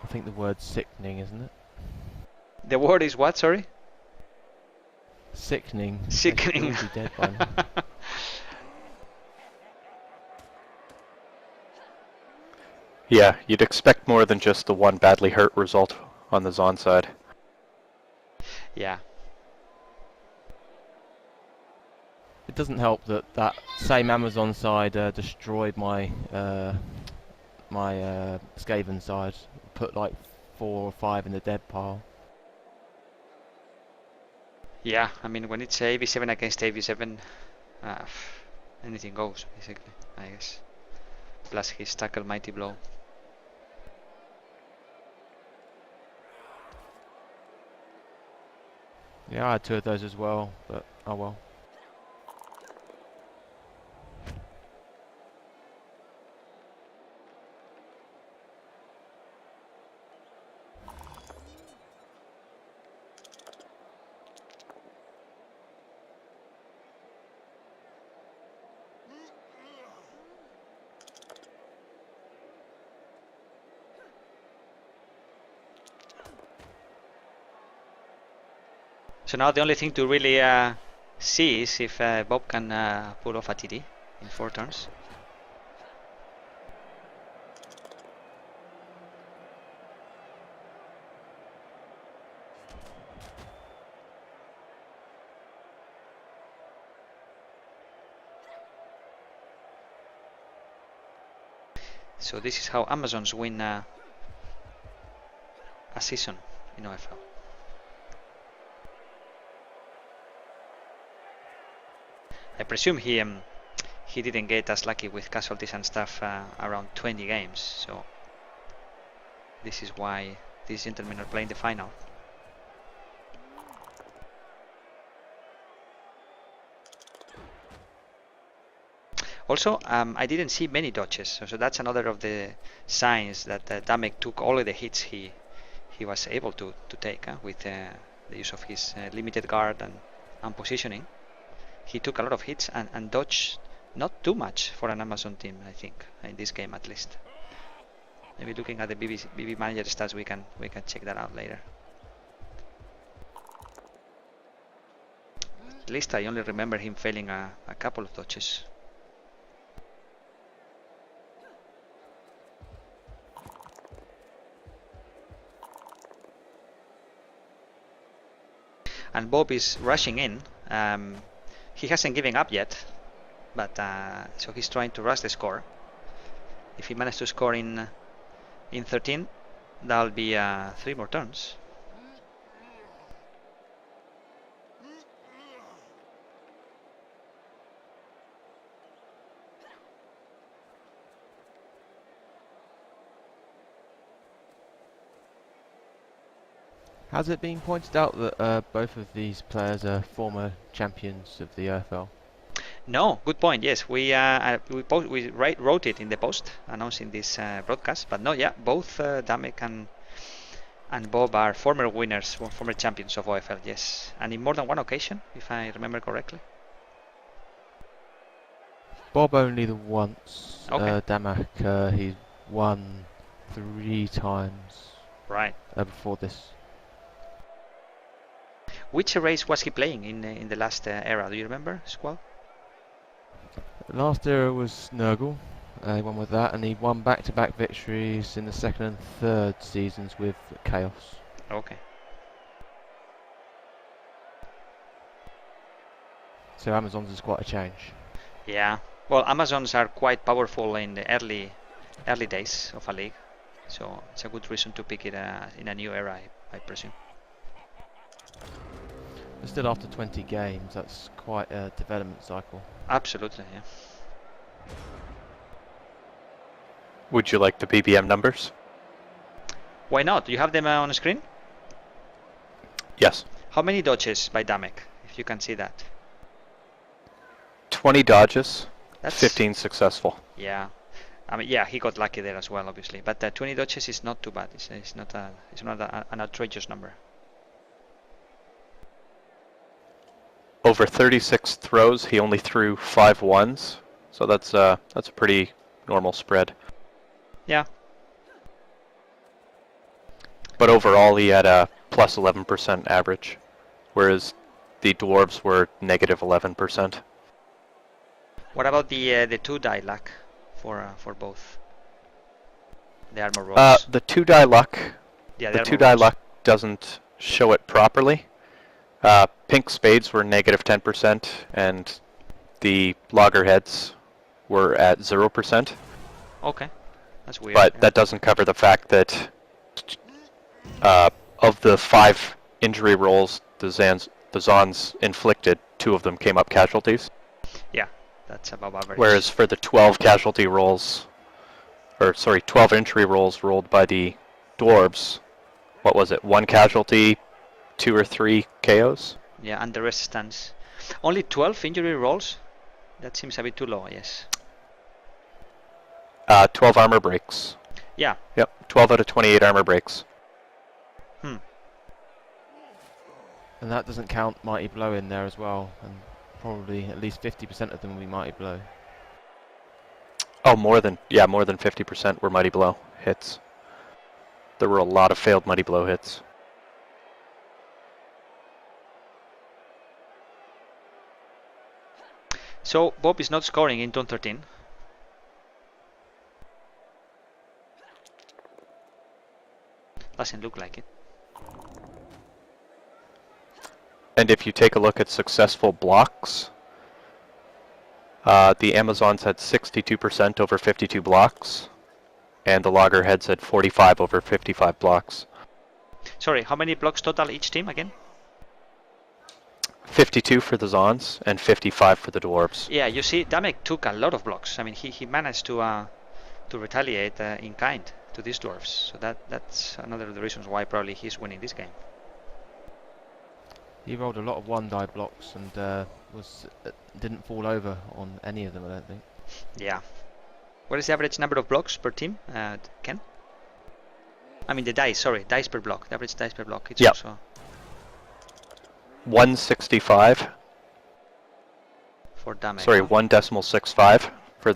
I think the word's sickening, isn't it? The word is what, sorry? Sickening. Sickening. They should be dead by now. Yeah, you'd expect more than just the 1 badly hurt result on the Zon side. Yeah. It doesn't help that that same Amazon side destroyed my Skaven side. Put like 4 or 5 in the dead pile. Yeah, I mean, when it's AV7 against AV7, anything goes, basically, I guess. Plus his tackle mighty blow. Yeah, I had 2 of those as well, but oh well. So now the only thing to really see is if Bob can pull off a TD in 4 turns. So this is how Amazons win a season in OFL. I presume he didn't get as lucky with casualties and stuff around 20 games, so this is why these gentlemen are playing the final. Also, I didn't see many dodges, so that's another of the signs that Damek took all of the hits he was able to take with the use of his limited guard and positioning. He took a lot of hits and dodged not too much for an Amazon team, I think, in this game at least. Maybe looking at the BB manager stats, we can check that out later. At least I only remember him failing a couple of dodges. And Bob is rushing in. He hasn't given up yet, but so he's trying to rush the score. If he manages to score in 13, that'll be 3 more turns. Has it been pointed out that both of these players are former champions of the EFL? No, good point. Yes, we wrote it in the post announcing this broadcast. But no, yeah, both Damek and Bob are former winners, former champions of OFL. Yes, and in more than one occasion, if I remember correctly. Bob only the once. Okay. Damek, he won 3 times. Right. Before this. Which race was he playing in the last era? Do you remember, Squall? Last era was Nurgle. He won with that, and he won back-to-back victories in the 2nd and 3rd seasons with Chaos. Okay. So Amazons is quite a change. Yeah. Well, Amazons are quite powerful in the early days of a league, so it's a good reason to pick it in a new era, I presume. But still, after 20 games, that's quite a development cycle. Absolutely, yeah. Would you like the BBM numbers? Why not? Do you have them on the screen? Yes. How many dodges by Damek, if you can see that? 20 dodges, That's 15 successful. Yeah. I mean, yeah, he got lucky there as well, obviously. But 20 dodges is not too bad. It's not an outrageous number. Over 36 throws, he only threw 5 ones, so that's a pretty normal spread. Yeah. But overall, he had a plus 11% average, whereas the dwarves were negative 11%. What about the 2-die luck for both? The armor rolls. The 2-die luck. Yeah, The armor 2-die rolls. luck doesn't show it properly. Pink spades were negative 10%, and the loggerheads were at 0%. Okay, that's weird. But yeah. that doesn't cover the fact that of the 5 injury rolls the Zons inflicted, 2 of them came up casualties. Yeah, that's above average. Whereas for the 12 casualty rolls, 12 injury rolls rolled by the dwarves, what was it? 1 casualty, 2 or 3 KOs? Yeah, and the rest stands. Only 12 injury rolls? That seems a bit too low, yes. 12 armor breaks. Yeah. Yep, 12 out of 28 armor breaks. And that doesn't count Mighty Blow in there as well, and probably at least 50% of them will be Mighty Blow. Oh, more than 50% were Mighty Blow hits. There were a lot of failed Mighty Blow hits. So Bob is not scoring in turn 13. Doesn't look like it. And if you take a look at successful blocks, the Amazons had 62% over 52 blocks, and the loggerheads had 45 over 55 blocks. Sorry, how many blocks total each team again? 52 for the Zons and 55 for the Dwarves. Yeah, you see, Damek took a lot of blocks. I mean, he managed to retaliate in kind to these dwarves. So that's another of the reasons why probably he's winning this game. He rolled a lot of one-die blocks and didn't fall over on any of them, I don't think. Yeah. What is the average number of blocks per team, Ken? I mean the dice, sorry, dice per block. The average dice per block. It's also 165. For Damek. Sorry, 1.65 for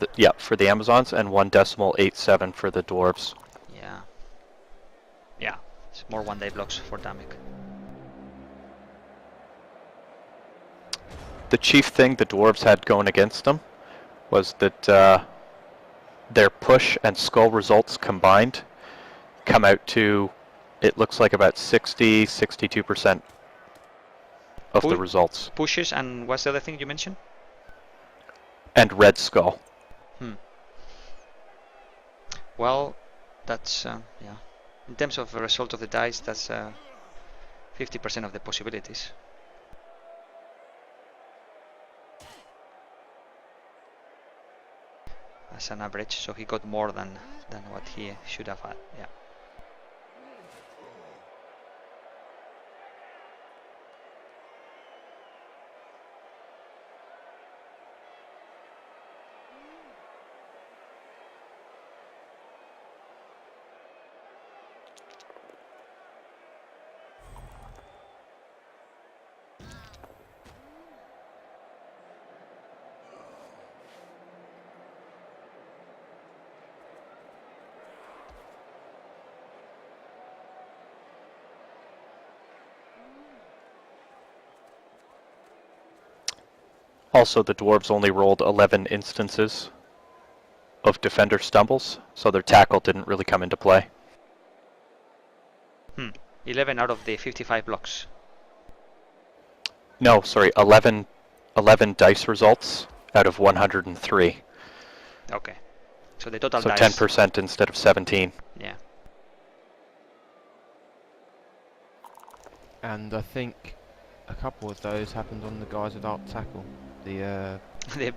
the Amazons and 1.87 for the Dwarves. Yeah. Yeah. It's more one-day blocks for Damek. The chief thing the Dwarves had going against them was that their push and skull results combined come out to, it looks like about 62% of the results. Pushes, and what's the other thing you mentioned? And red skull. Well, that's yeah. In terms of the result of the dice, that's 50% of the possibilities. As an average, so he got more than what he should have had. Yeah. Also, the Dwarves only rolled 11 instances of defender stumbles, so their tackle didn't really come into play. 11 out of the 55 blocks. No, sorry, 11 dice results out of 103. Okay. So the total So dice. 10% instead of 17. Yeah. And I think a couple of those happened on the guys without tackle. The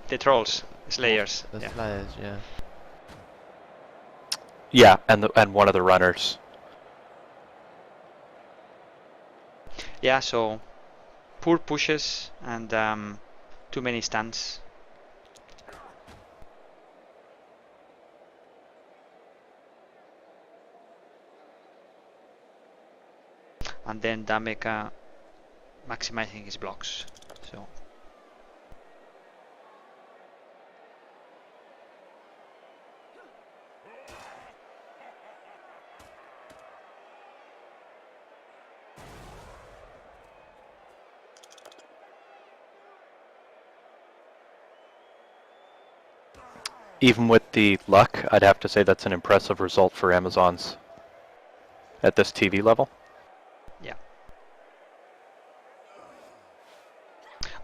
the trolls, slayers. The Yeah. slayers, yeah. Yeah, and one of the runners. Yeah, so poor pushes and too many stunts. And then Damek maximizing his blocks. So Even with the luck, I'd have to say that's an impressive result for Amazons at this TV level. yeah.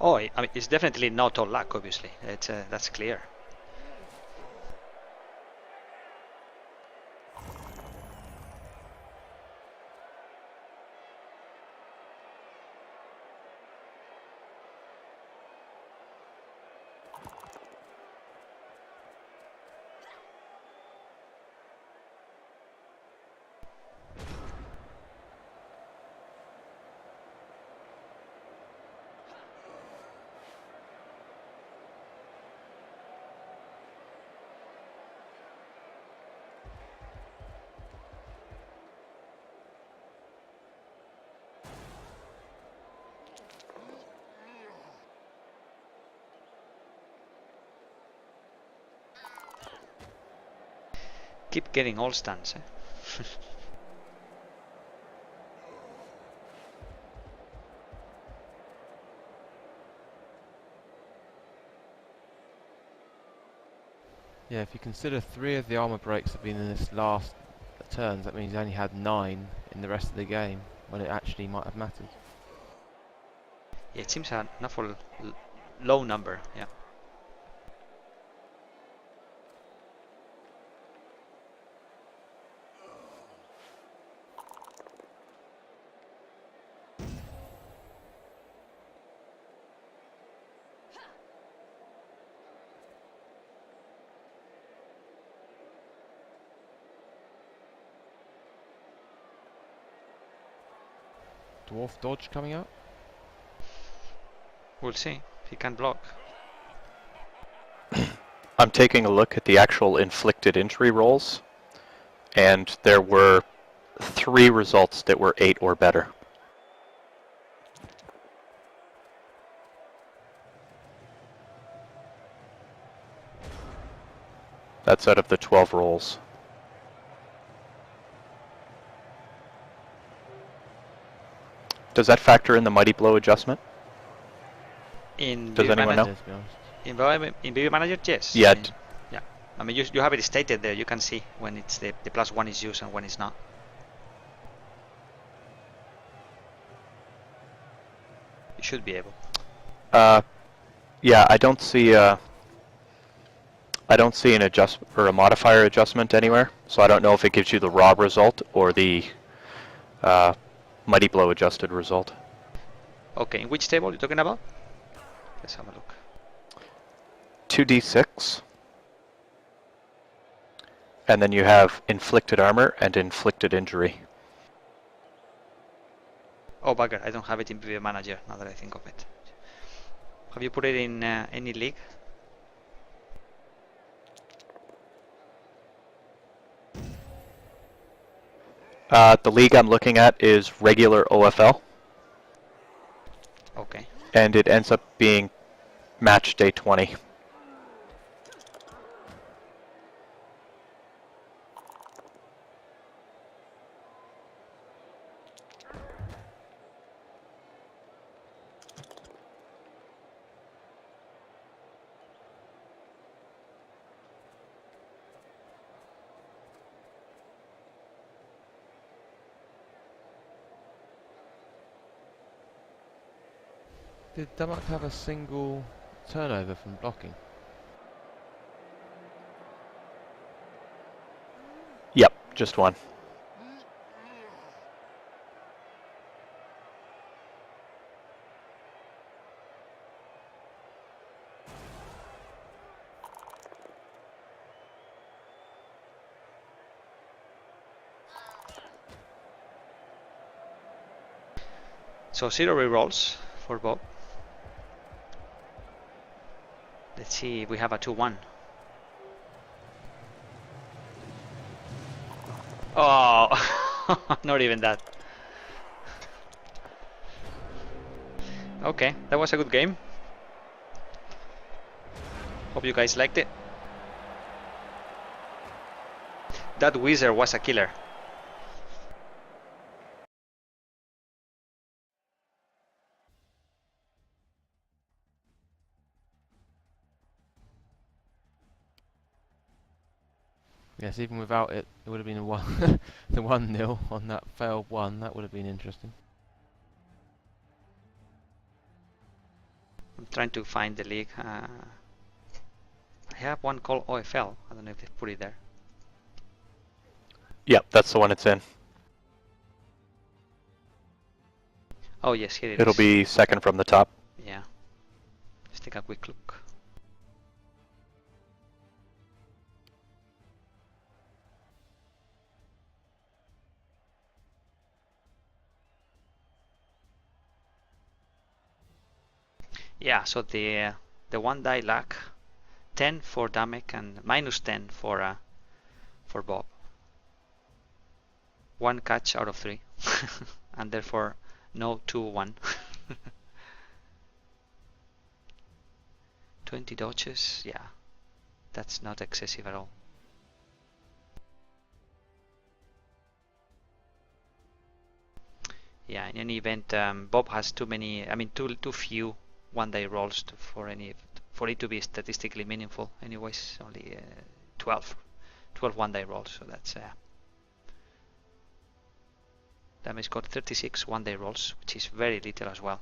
Oh, I mean, it's definitely not all luck. Obviously, it's that's clear. Keep getting all stuns. Eh? Yeah, if you consider 3 of the armor breaks have been in this last turns, that means he only had 9 in the rest of the game, when it actually might have mattered. Yeah, it seems an awful low number. Yeah. dwarf dodge coming out? We'll see if he can block. I'm taking a look at the actual inflicted injury rolls, and there were 3 results that were 8 or better. That's out of the 12 rolls. Does that factor in the Mighty Blow adjustment? In Does View anyone Manager, know? To be honest. in View Manager, yes. Yeah. Yeah. I mean, you have it stated there. You can see when it's the +1 is used and when it's not. You should be able. Yeah, I don't see an adjustment or a modifier adjustment anywhere, so I don't know if it gives you the raw result or the Mighty Blow adjusted result. Okay, in which table are you talking about? Let's have a look. 2d6, and then you have inflicted armor and inflicted injury. Oh, bugger, I don't have it in View Manager now that I think of it. Have you put it in any league? The league I'm looking at is regular OFL, Okay. and it ends up being match day 20. Did Damek have a single turnover from blocking? Yep, just one. So 0 rerolls for Bob. Let's see if we have a 2-1. Oh, not even that. Okay, that was a good game. Hope you guys liked it. That wizard was a killer. Yes, even without it, it would have been a one, the 1-0 on that failed one. That would have been interesting. I'm trying to find the league. I have one called OFL. I don't know if they put it there. Yep, that's the one it's in. Oh yes, here it It'll is. be second from the top. Yeah. Let's take a quick look. Yeah, so the one die lack, 10 for Damek and -10 for Bob. 1 catch out of 3, and therefore no 2-1. 20 dodges, yeah, that's not excessive at all. Yeah, in any event, Bob has too few one-day rolls for it to be statistically meaningful. Anyways, only 12 one-day rolls, so that's Dame's got 36 one-day rolls, which is very little as well.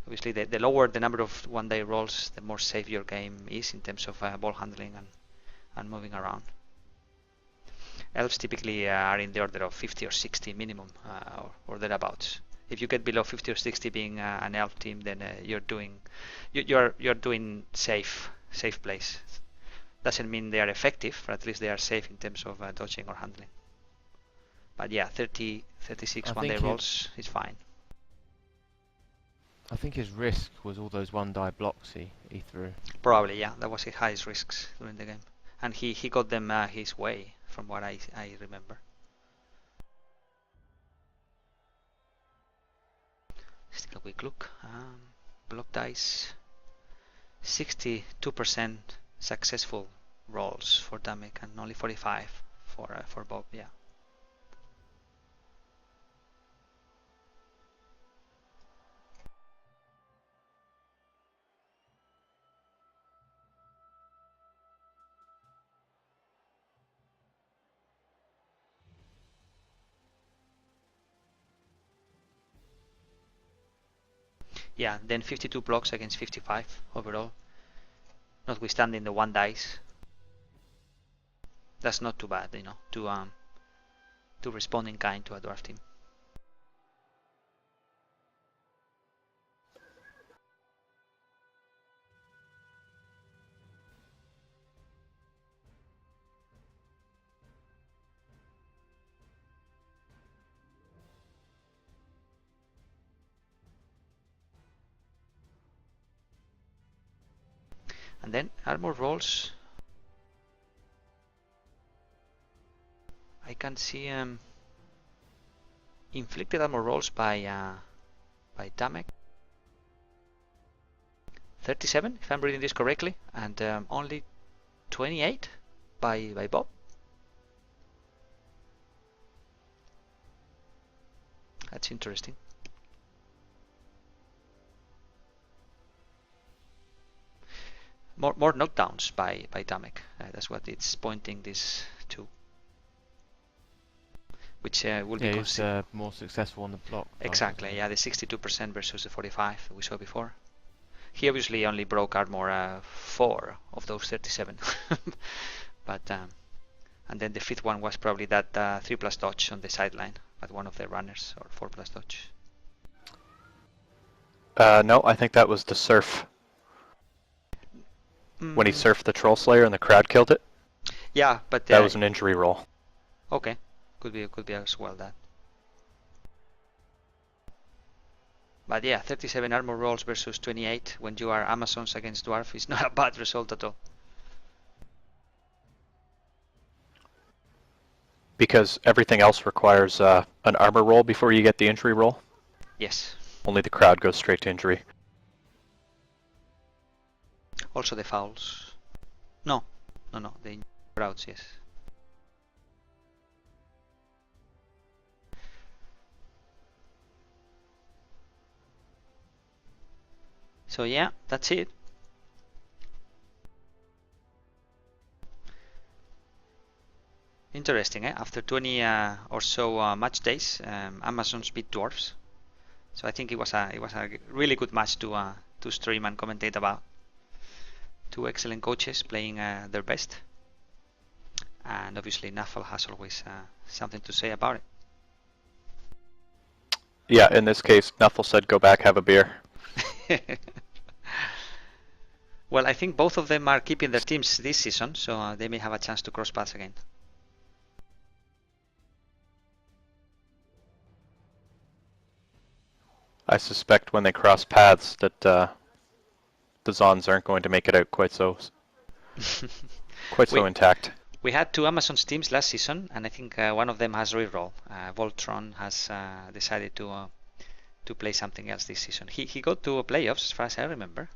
Obviously, the lower the number of one-day rolls, the more safe your game is in terms of ball handling and moving around. Elves typically are in the order of 50 or 60 minimum, or thereabouts. If you get below 50 or 60 being an elf team, then you're doing safe plays. Doesn't mean they are effective, but at least they are safe in terms of dodging or handling. But yeah, 36 one-day rolls is fine. I think his risk was all those one die blocks he threw. Probably, yeah. That was his highest risks during the game. And he got them his way, from what I remember. Let's take a quick look. Block dice. 62% successful rolls for Damek and only 45 for Bob, yeah. Yeah, then 52 blocks against 55 overall, notwithstanding the one dice. That's not too bad, you know, to respond in kind to a dwarf team. And then armor rolls. I can see inflicted armor rolls by Damek. 37, if I'm reading this correctly, and only 28 by Bob. That's interesting. More knockdowns by Damek. That's what it's pointing this to. Which will be he's more successful on the block. Exactly, yeah, the 62% versus the 45 that we saw before. He obviously only broke armor 4 of those 37. But and then the fifth one was probably that 3+ dodge on the sideline at one of the runners, or 4+ dodge. No, I think that was the surf. When he surfed the Troll Slayer and the crowd killed it. Yeah, but that was an injury roll. Okay, could be as well that. But yeah, 37 armor rolls versus 28 when you are Amazons against dwarf is not a bad result at all. Because everything else requires an armor roll before you get the injury roll? Yes. Only the crowd goes straight to injury. Also the fouls. No, the crowds, yes. So yeah, that's it. Interesting, eh? After 20 or so match days, Amazons beat dwarfs. So I think it was a really good match to stream and commentate about. Two excellent coaches playing their best, and obviously Naffel has always something to say about it. Yeah, in this case, Naffel said, "Go back, have a beer." Well, I think both of them are keeping their teams this season, so they may have a chance to cross paths again. I suspect when they cross paths that the Zons aren't going to make it out quite so intact. We had two Amazons teams last season, and I think one of them has reroll. Voltron has decided to play something else this season. He got to playoffs, as far as I remember.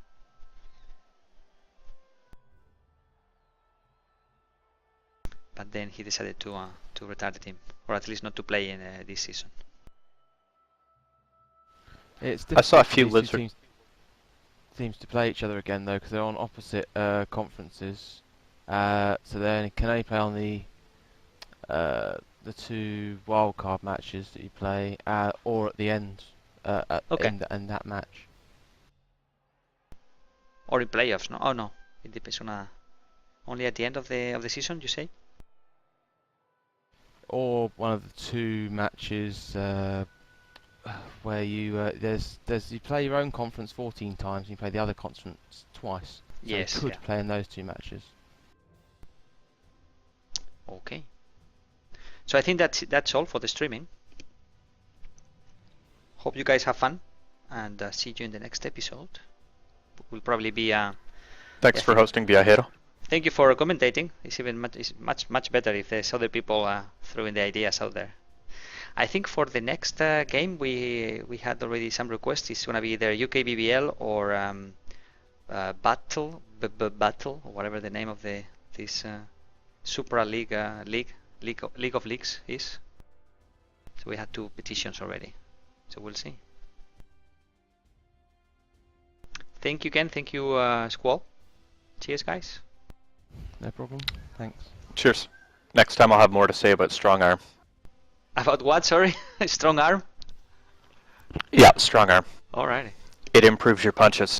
But then he decided to retire the team, or at least not to play in this season. I saw a few lizard teams to play each other again though, because they're on opposite conferences. So they can only play on the two wildcard matches that you play, or at the end, in that match. Or in playoffs? No, oh no, it depends on only at the end of the season, you say? Or one of the two matches where you you play your own conference 14 times and you play the other conference twice. So yes, you could play in those two matches. Okay. So I think that's all for the streaming. Hope you guys have fun, and see you in the next episode. Will probably be Thanks for hosting Viajero. Thank you for commentating. It's much better if there's other people throwing the ideas out there. I think for the next game we had already some requests. It's gonna be either UK BBL or Battle or whatever the name of this Supra League League of Leagues is. So we had 2 petitions already. So we'll see. Thank you, Ken. Thank you, Squall. Cheers, guys. No problem. Thanks. Cheers. Next time I'll have more to say about strong arm. About what? Sorry, strong arm. Yeah, strong arm. Alrighty. It improves your punches.